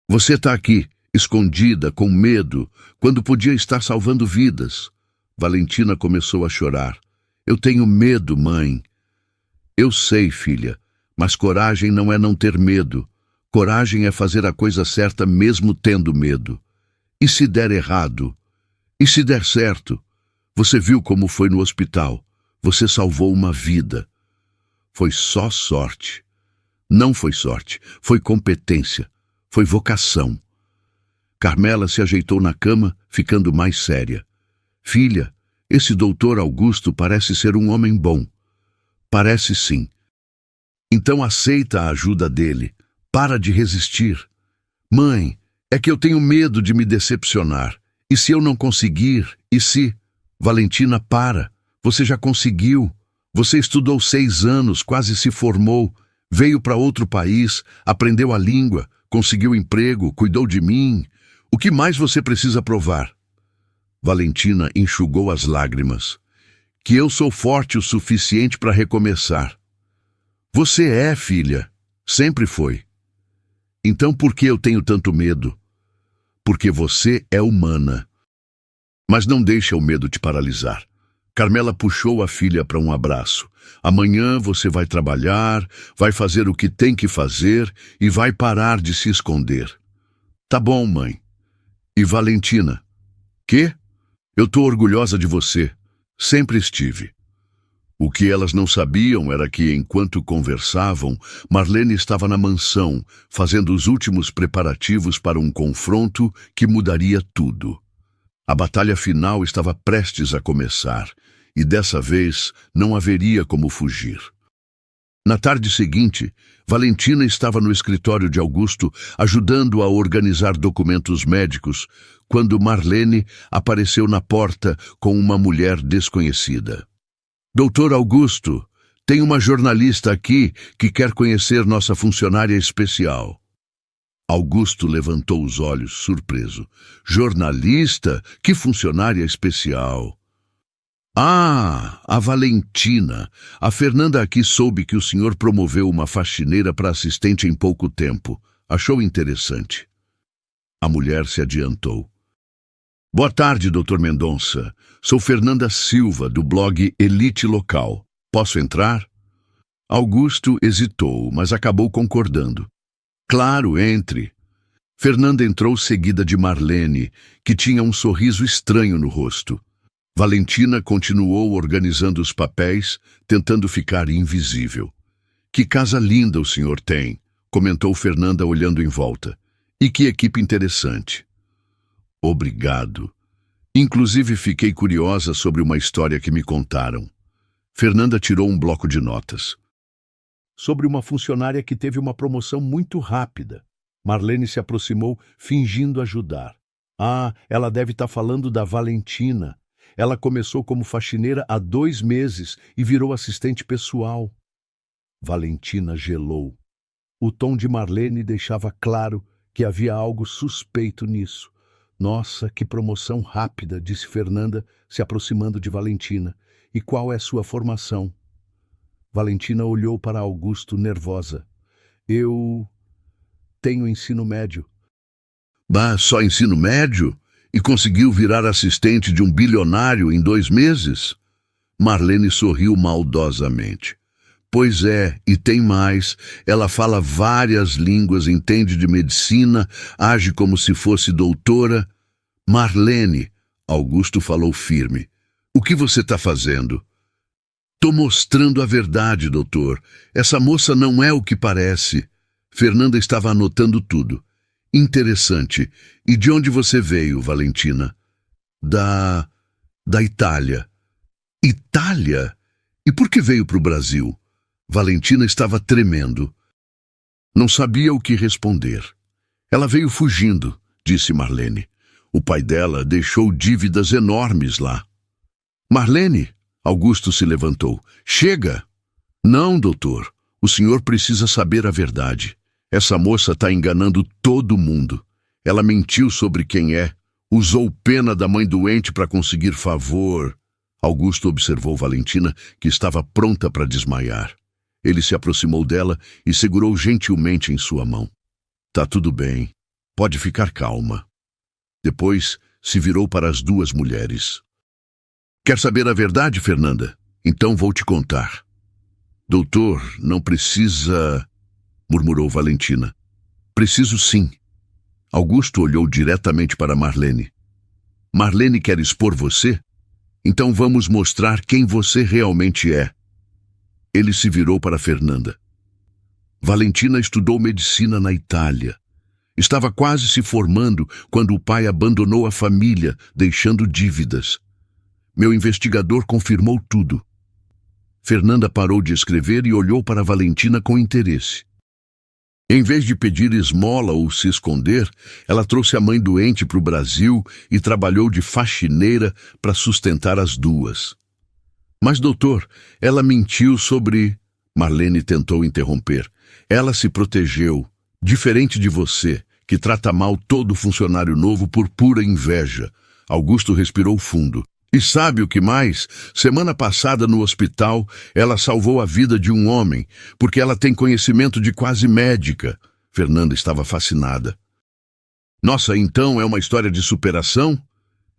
Você está aqui, escondida, com medo, quando podia estar salvando vidas. Valentina começou a chorar. Eu tenho medo, mãe. Eu sei, filha, mas coragem não é não ter medo. Coragem é fazer a coisa certa mesmo tendo medo. E se der errado? E se der certo? Você viu como foi no hospital. Você salvou uma vida. Foi só sorte. Não foi sorte, foi competência, foi vocação. Carmela se ajeitou na cama, ficando mais séria. Filha, esse doutor Augusto parece ser um homem bom. Parece sim. Então aceita a ajuda dele. Para de resistir. Mãe, é que eu tenho medo de me decepcionar. E se eu não conseguir? E se... Valentina, para. Você já conseguiu. Você estudou 6 anos, quase se formou. Veio para outro país, aprendeu a língua, conseguiu emprego, cuidou de mim. O que mais você precisa provar? Valentina enxugou as lágrimas. Que eu sou forte o suficiente para recomeçar. Você é, filha. Sempre foi. Então por que eu tenho tanto medo? Porque você é humana. Mas não deixa o medo te paralisar. Carmela puxou a filha para um abraço. Amanhã você vai trabalhar, vai fazer o que tem que fazer e vai parar de se esconder. Tá bom, mãe. E Valentina? Quê? Eu tô orgulhosa de você. Sempre estive. O que elas não sabiam era que, enquanto conversavam, Marlene estava na mansão, fazendo os últimos preparativos para um confronto que mudaria tudo. A batalha final estava prestes a começar, e dessa vez não haveria como fugir. Na tarde seguinte, Valentina estava no escritório de Augusto, ajudando a organizar documentos médicos, quando Marlene apareceu na porta com uma mulher desconhecida. Doutor Augusto, tem uma jornalista aqui que quer conhecer nossa funcionária especial. Augusto levantou os olhos, surpreso. Jornalista? Que funcionária especial? Ah, a Valentina. A Fernanda aqui soube que o senhor promoveu uma faxineira para assistente em pouco tempo. Achou interessante. A mulher se adiantou. Boa tarde, Dr. Mendonça. Sou Fernanda Silva, do blog Elite Local. Posso entrar? Augusto hesitou, mas acabou concordando. Claro, entre. Fernanda entrou seguida de Marlene, que tinha um sorriso estranho no rosto. Valentina continuou organizando os papéis, tentando ficar invisível. Que casa linda o senhor tem, comentou Fernanda olhando em volta. E que equipe interessante. Obrigado. Inclusive fiquei curiosa sobre uma história que me contaram. Fernanda tirou um bloco de notas. Sobre uma funcionária que teve uma promoção muito rápida. Marlene se aproximou, fingindo ajudar. Ah, ela deve estar falando da Valentina. Ela começou como faxineira há 2 meses e virou assistente pessoal. Valentina gelou. O tom de Marlene deixava claro que havia algo suspeito nisso. Nossa, que promoção rápida, disse Fernanda, se aproximando de Valentina. E qual é sua formação? Valentina olhou para Augusto nervosa. Eu tenho ensino médio. Bah, só ensino médio? E conseguiu virar assistente de um bilionário em 2 meses? Marlene sorriu maldosamente. Pois é, e tem mais. Ela fala várias línguas, entende de medicina, age como se fosse doutora. Marlene, Augusto falou firme. O que você está fazendo? Tô mostrando a verdade, doutor. Essa moça não é o que parece. Fernanda estava anotando tudo. Interessante. E de onde você veio, Valentina? Da Itália. Itália? E por que veio para o Brasil? Valentina estava tremendo. Não sabia o que responder. Ela veio fugindo, disse Marlene. O pai dela deixou dívidas enormes lá. Marlene, Augusto se levantou. Chega! Não, doutor. O senhor precisa saber a verdade. Essa moça está enganando todo mundo. Ela mentiu sobre quem é. Usou pena da mãe doente para conseguir favor. Augusto observou Valentina, que estava pronta para desmaiar. Ele se aproximou dela e segurou gentilmente em sua mão. Tá tudo bem. Pode ficar calma. Depois se virou para as 2 mulheres. Quer saber a verdade, Fernanda? Então vou te contar. Doutor, não precisa... murmurou Valentina. Preciso sim. Augusto olhou diretamente para Marlene. Marlene quer expor você? Então vamos mostrar quem você realmente é. Ele se virou para Fernanda. Valentina estudou medicina na Itália. Estava quase se formando quando o pai abandonou a família, deixando dívidas. Meu investigador confirmou tudo. Fernanda parou de escrever e olhou para Valentina com interesse. Em vez de pedir esmola ou se esconder, ela trouxe a mãe doente para o Brasil e trabalhou de faxineira para sustentar as 2. Mas, doutor, ela mentiu sobre... Marlene tentou interromper. Ela se protegeu, diferente de você, que trata mal todo funcionário novo por pura inveja. Augusto respirou fundo. E sabe o que mais? Semana passada, no hospital, ela salvou a vida de um homem, porque ela tem conhecimento de quase médica. Fernanda estava fascinada. Nossa, então é uma história de superação?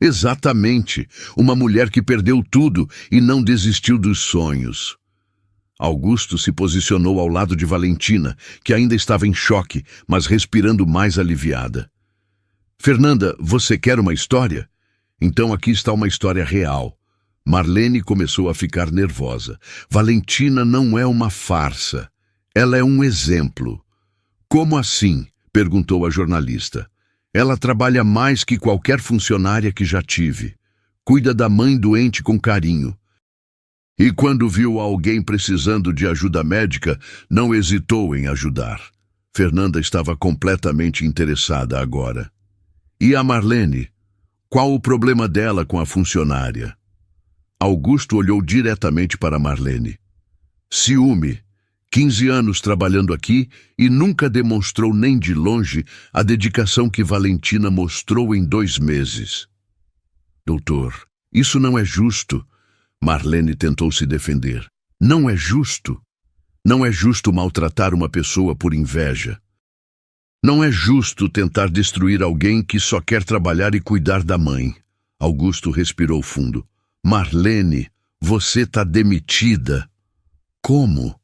Exatamente. Uma mulher que perdeu tudo e não desistiu dos sonhos. Augusto se posicionou ao lado de Valentina, que ainda estava em choque, mas respirando mais aliviada. Fernanda, você quer uma história? Então aqui está uma história real. Marlene começou a ficar nervosa. Valentina não é uma farsa. Ela é um exemplo. Como assim? Perguntou a jornalista. Ela trabalha mais que qualquer funcionária que já tive. Cuida da mãe doente com carinho. E quando viu alguém precisando de ajuda médica, não hesitou em ajudar. Fernanda estava completamente interessada agora. E a Marlene? Qual o problema dela com a funcionária? Augusto olhou diretamente para Marlene. Ciúme. 15 anos trabalhando aqui e nunca demonstrou nem de longe a dedicação que Valentina mostrou em 2 meses. Doutor, isso não é justo. Marlene tentou se defender. Não é justo. Não é justo maltratar uma pessoa por inveja. Não é justo tentar destruir alguém que só quer trabalhar e cuidar da mãe. Augusto respirou fundo. Marlene, você está demitida. Como?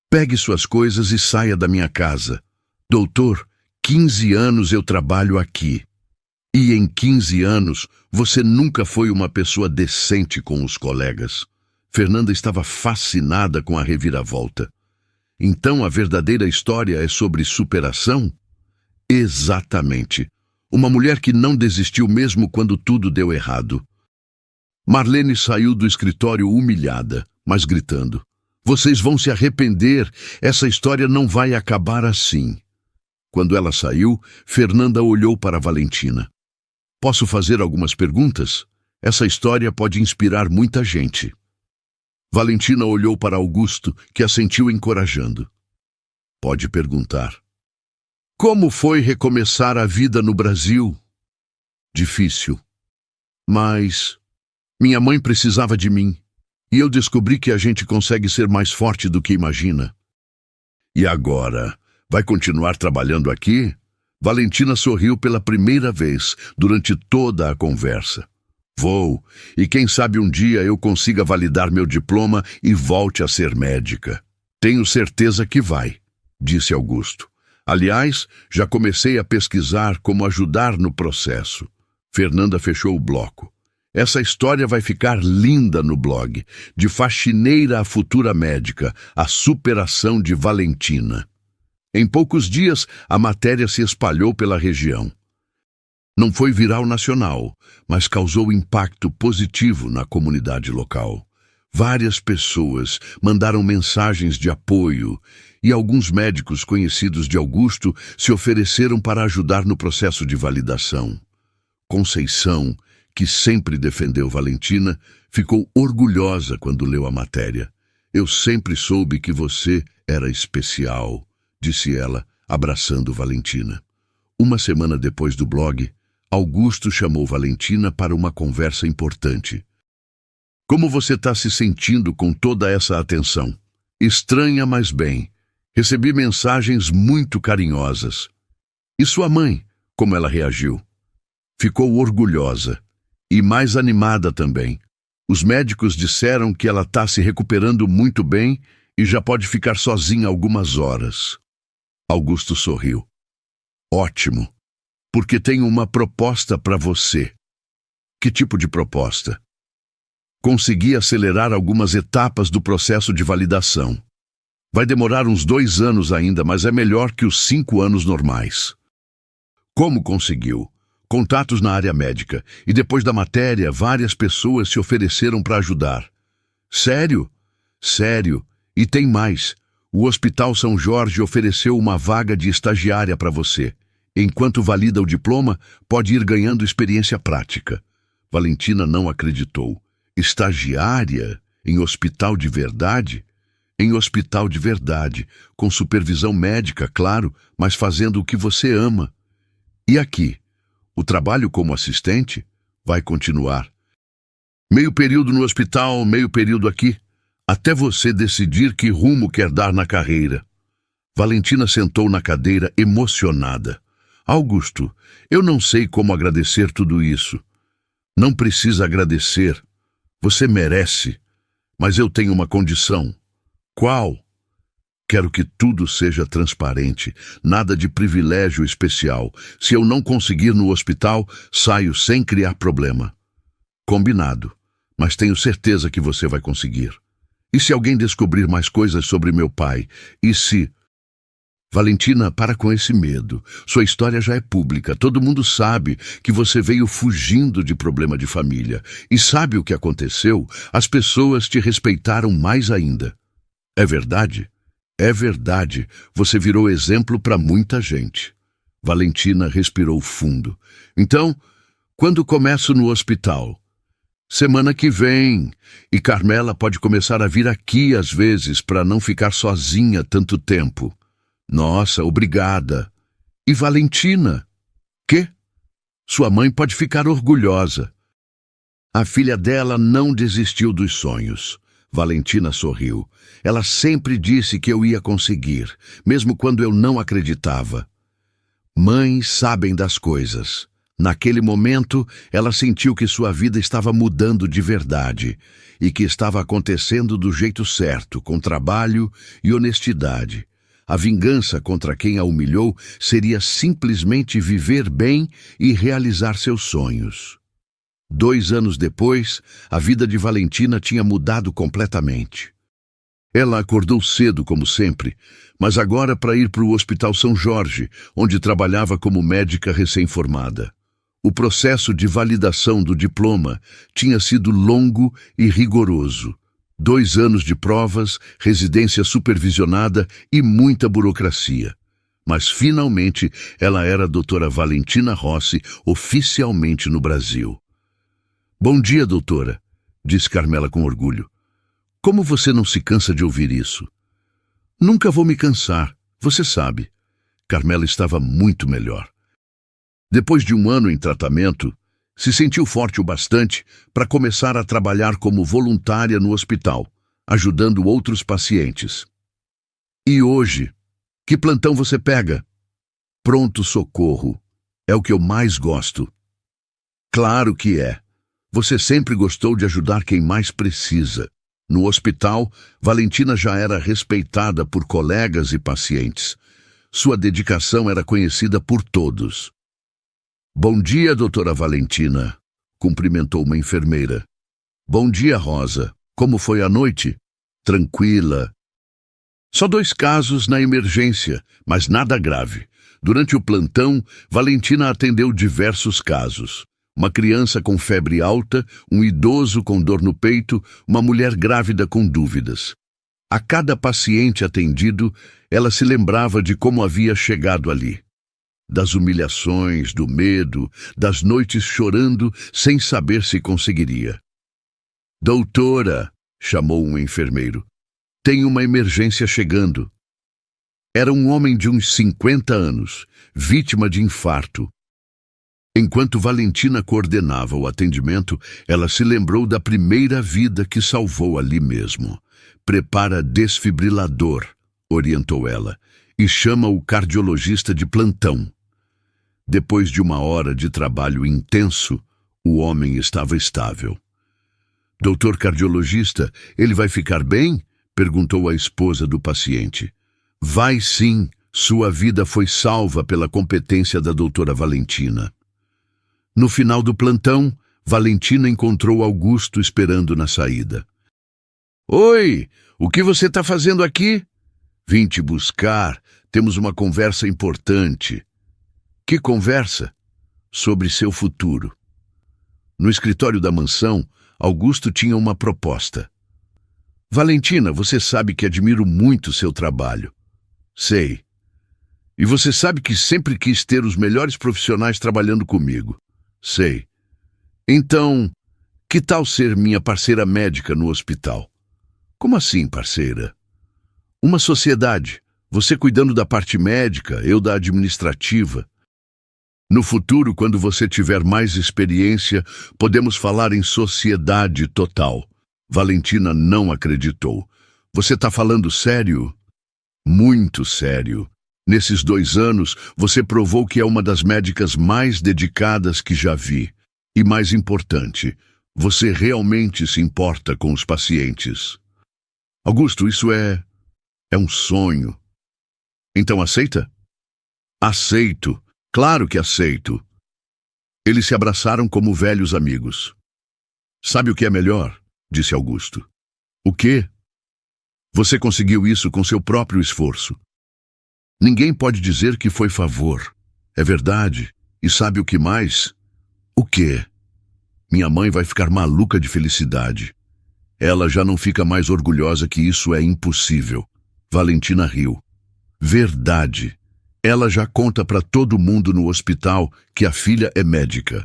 Pegue suas coisas e saia da minha casa. Doutor, 15 anos eu trabalho aqui. E em 15 anos, você nunca foi uma pessoa decente com os colegas. Fernanda estava fascinada com a reviravolta. Então a verdadeira história é sobre superação? Exatamente. Uma mulher que não desistiu mesmo quando tudo deu errado. Marlene saiu do escritório humilhada, mas gritando. Vocês vão se arrepender, essa história não vai acabar assim. Quando ela saiu, Fernanda olhou para Valentina. Posso fazer algumas perguntas? Essa história pode inspirar muita gente. Valentina olhou para Augusto, que a sentiu encorajando. Pode perguntar. Como foi recomeçar a vida no Brasil? Difícil. Mas minha mãe precisava de mim, e eu descobri que a gente consegue ser mais forte do que imagina. E agora, vai continuar trabalhando aqui? Valentina sorriu pela primeira vez durante toda a conversa. Vou, e quem sabe um dia eu consiga validar meu diploma e volte a ser médica. Tenho certeza que vai, disse Augusto. Aliás, já comecei a pesquisar como ajudar no processo. Fernanda fechou o bloco. Essa história vai ficar linda no blog. De faxineira a futura médica, a superação de Valentina. Em poucos dias, a matéria se espalhou pela região. Não foi viral nacional, mas causou impacto positivo na comunidade local. Várias pessoas mandaram mensagens de apoio e alguns médicos conhecidos de Augusto se ofereceram para ajudar no processo de validação. Conceição, que sempre defendeu Valentina, ficou orgulhosa quando leu a matéria. Eu sempre soube que você era especial, disse ela, abraçando Valentina. Uma semana depois do blog, Augusto chamou Valentina para uma conversa importante. Como você está se sentindo com toda essa atenção? Estranha, mas bem. Recebi mensagens muito carinhosas. E sua mãe, como ela reagiu? Ficou orgulhosa e mais animada também. Os médicos disseram que ela está se recuperando muito bem e já pode ficar sozinha algumas horas. Augusto sorriu. Ótimo, porque tenho uma proposta para você. Que tipo de proposta? Consegui acelerar algumas etapas do processo de validação. Vai demorar uns 2 anos ainda, mas é melhor que os 5 anos normais. Como conseguiu? Contatos na área médica, e depois da matéria, várias pessoas se ofereceram para ajudar. Sério? Sério. E tem mais. O Hospital São Jorge ofereceu uma vaga de estagiária para você. Enquanto valida o diploma, pode ir ganhando experiência prática. Valentina não acreditou. Estagiária? Em hospital de verdade? Em hospital de verdade, com supervisão médica, claro, mas fazendo o que você ama. E aqui? O trabalho como assistente vai continuar. Meio período no hospital, meio período aqui, até você decidir que rumo quer dar na carreira. Valentina sentou na cadeira emocionada. Augusto, eu não sei como agradecer tudo isso. Não precisa agradecer. Você merece. Mas eu tenho uma condição. Qual? Quero que tudo seja transparente, nada de privilégio especial. Se eu não conseguir no hospital, saio sem criar problema. Combinado, mas tenho certeza que você vai conseguir. E se alguém descobrir mais coisas sobre meu pai? E se... Valentina, para com esse medo. Sua história já é pública. Todo mundo sabe que você veio fugindo de problema de família. E sabe o que aconteceu? As pessoas te respeitaram mais ainda. É verdade? É verdade. Você virou exemplo para muita gente. Valentina respirou fundo. Então, quando começo no hospital? Semana que vem. E Carmela pode começar a vir aqui às vezes para não ficar sozinha tanto tempo. Nossa, obrigada. E Valentina? Quê? Sua mãe pode ficar orgulhosa. A filha dela não desistiu dos sonhos. Valentina sorriu. Ela sempre disse que eu ia conseguir, mesmo quando eu não acreditava. Mães sabem das coisas. Naquele momento, ela sentiu que sua vida estava mudando de verdade e que estava acontecendo do jeito certo, com trabalho e honestidade. A vingança contra quem a humilhou seria simplesmente viver bem e realizar seus sonhos. 2 anos depois, a vida de Valentina tinha mudado completamente. Ela acordou cedo, como sempre, mas agora para ir para o Hospital São Jorge, onde trabalhava como médica recém-formada. O processo de validação do diploma tinha sido longo e rigoroso. 2 anos de provas, residência supervisionada e muita burocracia. Mas, finalmente, ela era a doutora Valentina Rossi, oficialmente no Brasil. Bom dia, doutora, disse Carmela com orgulho. Como você não se cansa de ouvir isso? Nunca vou me cansar, Você sabe, Carmela estava muito melhor. Depois de um ano em tratamento, se sentiu forte o bastante para começar a trabalhar como voluntária no hospital, ajudando outros pacientes. E hoje, que plantão você pega? Pronto-socorro. É o que eu mais gosto. Claro que é. Você sempre gostou de ajudar quem mais precisa. No hospital, Valentina já era respeitada por colegas e pacientes. Sua dedicação era conhecida por todos. Bom dia, doutora Valentina, cumprimentou uma enfermeira. Bom dia, Rosa. Como foi a noite? Tranquila. Só 2 casos na emergência, mas nada grave. Durante o plantão, Valentina atendeu diversos casos. Uma criança com febre alta, um idoso com dor no peito, uma mulher grávida com dúvidas. A cada paciente atendido, ela se lembrava de como havia chegado ali. Das humilhações, do medo, das noites chorando sem saber se conseguiria. Doutora, chamou um enfermeiro, tem uma emergência chegando. Era um homem de uns 50 anos, vítima de infarto. Enquanto Valentina coordenava o atendimento, ela se lembrou da primeira vida que salvou ali mesmo. Prepara desfibrilador, orientou ela, e chama o cardiologista de plantão. Depois de 1 hora de trabalho intenso, o homem estava estável. Doutor cardiologista, ele vai ficar bem? Perguntou a esposa do paciente. Vai sim, sua vida foi salva pela competência da doutora Valentina. No final do plantão, Valentina encontrou Augusto esperando na saída. Oi, o que você está fazendo aqui? Vim te buscar, temos uma conversa importante. Que conversa? Sobre seu futuro. No escritório da mansão, Augusto tinha uma proposta. Valentina, você sabe que admiro muito seu trabalho. Sei. E você sabe que sempre quis ter os melhores profissionais trabalhando comigo. Sei. Então, que tal ser minha parceira médica no hospital? Como assim, parceira? Uma sociedade. Você cuidando da parte médica, eu da administrativa. No futuro, quando você tiver mais experiência, podemos falar em sociedade total. Valentina não acreditou. Você está falando sério? Muito sério. Nesses 2 anos, você provou que é uma das médicas mais dedicadas que já vi. E mais importante, você realmente se importa com os pacientes. Augusto, isso é um sonho. Então aceita? Aceito. Claro que aceito. Eles se abraçaram como velhos amigos. Sabe o que é melhor? Disse Augusto. O quê? Você conseguiu isso com seu próprio esforço. Ninguém pode dizer que foi favor. É verdade. E sabe o que mais? O quê? Minha mãe vai ficar maluca de felicidade. Ela já não fica mais orgulhosa que isso é impossível. Valentina riu. Verdade. Ela já conta para todo mundo no hospital que a filha é médica.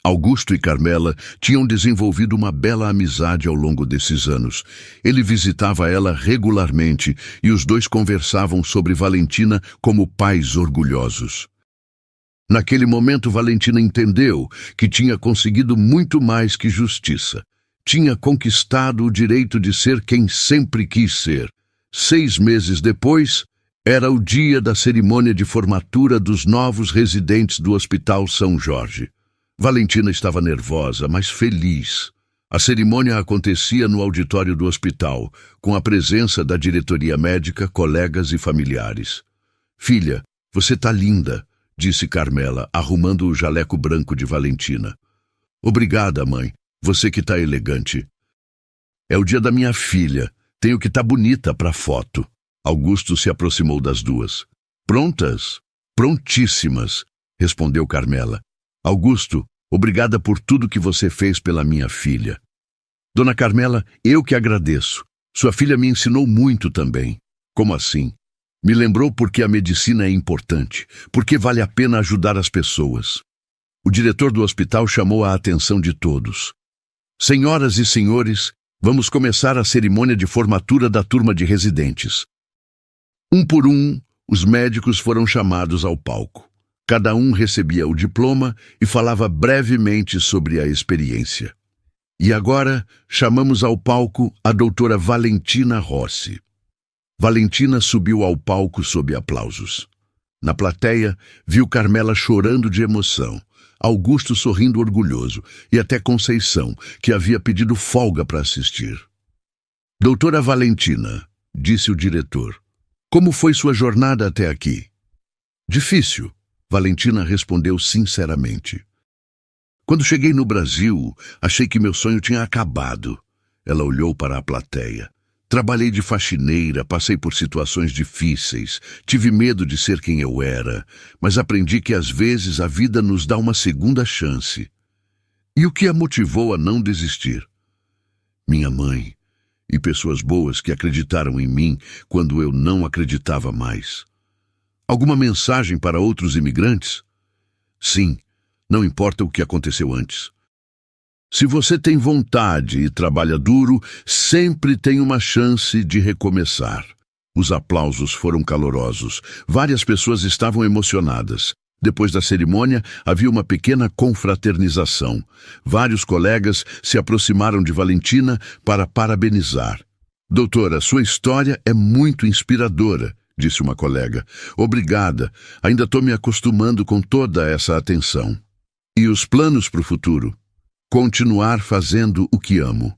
Augusto e Carmela tinham desenvolvido uma bela amizade ao longo desses anos. Ele visitava ela regularmente e os dois conversavam sobre Valentina como pais orgulhosos. Naquele momento, Valentina entendeu que tinha conseguido muito mais que justiça. Tinha conquistado o direito de ser quem sempre quis ser. 6 meses depois, era o dia da cerimônia de formatura dos novos residentes do Hospital São Jorge. Valentina estava nervosa, mas feliz. A cerimônia acontecia no auditório do hospital, com a presença da diretoria médica, colegas e familiares. Filha, você está linda, disse Carmela, arrumando o jaleco branco de Valentina. Obrigada, mãe. Você que está elegante. É o dia da minha filha. Tenho que estar bonita para a foto. Augusto se aproximou das duas. Prontas? Prontíssimas, respondeu Carmela. Augusto, obrigada por tudo que você fez pela minha filha. Dona Carmela, eu que agradeço. Sua filha me ensinou muito também. Como assim? Me lembrou porque a medicina é importante, porque vale a pena ajudar as pessoas. O diretor do hospital chamou a atenção de todos. Senhoras e senhores, vamos começar a cerimônia de formatura da turma de residentes. Um por um, Os médicos foram chamados ao palco. Cada um recebia o diploma e falava brevemente sobre a experiência. E agora chamamos ao palco a doutora Valentina Rossi. Valentina subiu ao palco sob aplausos. Na plateia, viu Carmela chorando de emoção, Augusto sorrindo orgulhoso e até Conceição, que havia pedido folga para assistir. Doutora Valentina, disse o diretor, como foi sua jornada até aqui? Difícil, Valentina respondeu sinceramente. Quando cheguei no Brasil, achei que meu sonho tinha acabado. Ela olhou para a plateia. Trabalhei de faxineira, passei por situações difíceis, tive medo de ser quem eu era, mas aprendi que às vezes a vida nos dá uma segunda chance. E o que a motivou a não desistir? Minha mãe e pessoas boas que acreditaram em mim quando eu não acreditava mais. Alguma mensagem para outros imigrantes? Sim, não importa o que aconteceu antes. Se você tem vontade e trabalha duro, sempre tem uma chance de recomeçar. Os aplausos foram calorosos. Várias pessoas estavam emocionadas. Depois da cerimônia, havia uma pequena confraternização. Vários colegas se aproximaram de Valentina para parabenizar. Doutora, sua história é muito inspiradora, disse uma colega. Obrigada, ainda estou me acostumando com toda essa atenção. E os planos para o futuro? Continuar fazendo o que amo.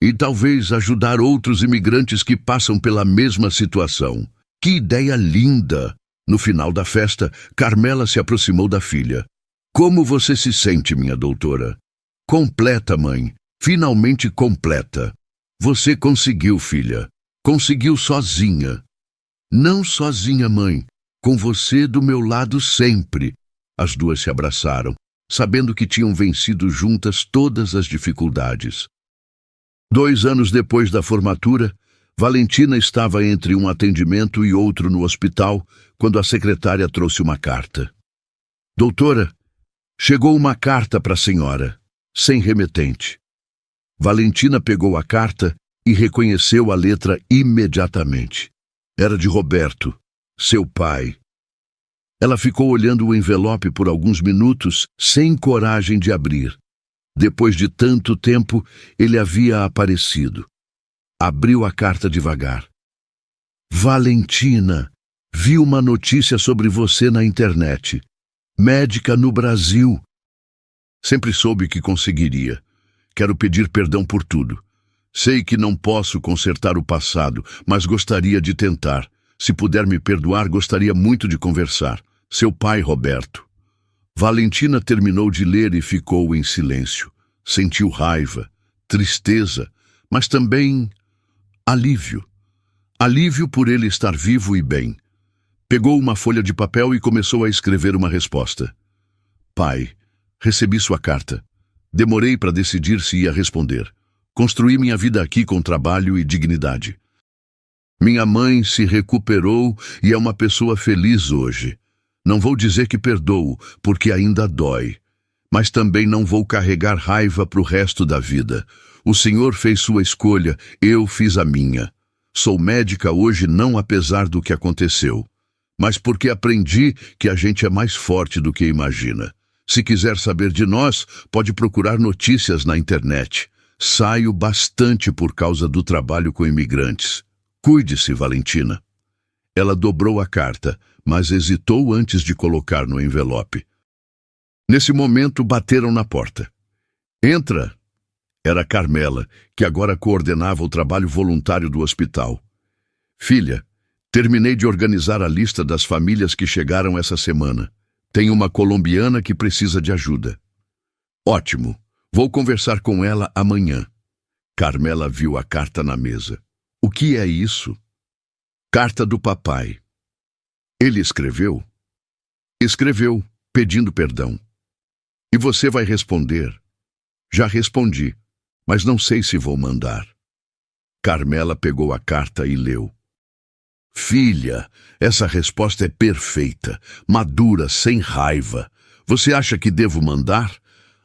E talvez ajudar outros imigrantes que passam pela mesma situação. Que ideia linda! No final da festa, Carmela se aproximou da filha. Como você se sente, minha doutora? Completa, mãe. Finalmente completa. Você conseguiu, filha. Conseguiu sozinha. Não sozinha, mãe. Com você do meu lado sempre. As duas se abraçaram, sabendo que tinham vencido juntas todas as dificuldades. 2 anos depois da formatura, Valentina estava entre um atendimento e outro no hospital, quando a secretária trouxe uma carta. Doutora, chegou uma carta para a senhora, sem remetente. Valentina pegou a carta e reconheceu a letra imediatamente. Era de Roberto, seu pai. Ela ficou olhando o envelope por alguns minutos, sem coragem de abrir. Depois de tanto tempo, ele havia aparecido. Abriu a carta devagar. Valentina, vi uma notícia sobre você na internet. Médica no Brasil. Sempre soube que conseguiria. Quero pedir perdão por tudo. Sei que não posso consertar o passado, mas gostaria de tentar. Se puder me perdoar, gostaria muito de conversar. Seu pai, Roberto. Valentina terminou de ler e ficou em silêncio. Sentiu raiva, tristeza, mas também alívio. Alívio por ele estar vivo e bem. Pegou uma folha de papel e começou a escrever uma resposta. Pai, recebi sua carta. Demorei para decidir se ia responder. Construí minha vida aqui com trabalho e dignidade. Minha mãe se recuperou e é uma pessoa feliz hoje. Não vou dizer que perdoo, porque ainda dói. Mas também não vou carregar raiva para o resto da vida. O Senhor fez sua escolha, eu fiz a minha. Sou médica hoje não apesar do que aconteceu, mas porque aprendi que a gente é mais forte do que imagina. Se quiser saber de nós, pode procurar notícias na internet. Saio bastante por causa do trabalho com imigrantes. Cuide-se, Valentina. Ela dobrou a carta, mas hesitou antes de colocar no envelope. Nesse momento, bateram na porta. Entra! Era Carmela, que agora coordenava o trabalho voluntário do hospital. Filha, terminei de organizar a lista das famílias que chegaram essa semana. Tem uma colombiana que precisa de ajuda. Ótimo, vou conversar com ela amanhã. Carmela viu a carta na mesa. O que é isso? Carta do papai. Ele escreveu? Escreveu, pedindo perdão. E você vai responder? Já respondi, mas não sei se vou mandar. Carmela pegou a carta e leu. Filha, essa resposta é perfeita, madura, sem raiva. Você acha que devo mandar?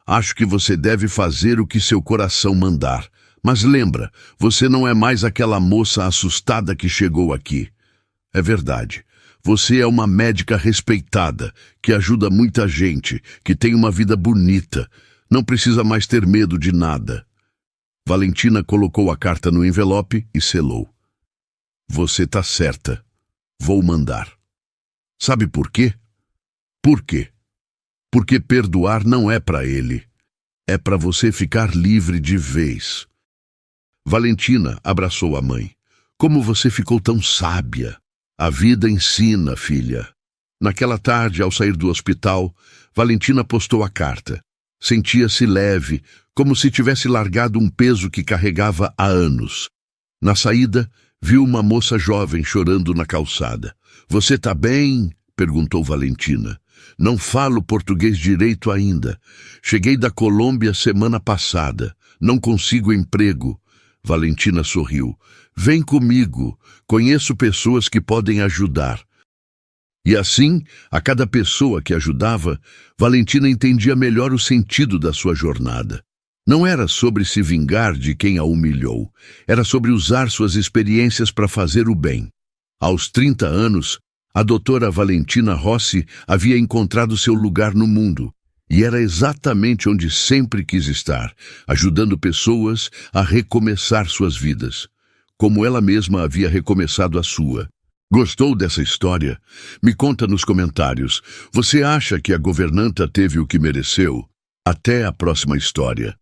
Acho que você deve fazer o que seu coração mandar. Mas lembra, você não é mais aquela moça assustada que chegou aqui. É verdade. Você é uma médica respeitada, que ajuda muita gente, que tem uma vida bonita. Não precisa mais ter medo de nada. Valentina colocou a carta no envelope e selou. Você tá certa. Vou mandar. Sabe por quê? Por quê? Porque perdoar não é para ele. É para você ficar livre de vez. Valentina abraçou a mãe. Como você ficou tão sábia. A vida ensina, filha. Naquela tarde, ao sair do hospital, Valentina postou a carta. Sentia-se leve, como se tivesse largado um peso que carregava há anos. Na saída, viu uma moça jovem chorando na calçada. Você tá bem? Perguntou Valentina. Não falo português direito ainda. Cheguei da Colômbia semana passada. Não consigo emprego. Valentina sorriu. Vem comigo. Conheço pessoas que podem ajudar. E assim, a cada pessoa que ajudava, Valentina entendia melhor o sentido da sua jornada. Não era sobre se vingar de quem a humilhou. Era sobre usar suas experiências para fazer o bem. Aos 30 anos, a doutora Valentina Rossi havia encontrado seu lugar no mundo. E era exatamente onde sempre quis estar, ajudando pessoas a recomeçar suas vidas, como ela mesma havia recomeçado a sua. Gostou dessa história? Me conta nos comentários. Você acha que a governanta teve o que mereceu? Até a próxima história.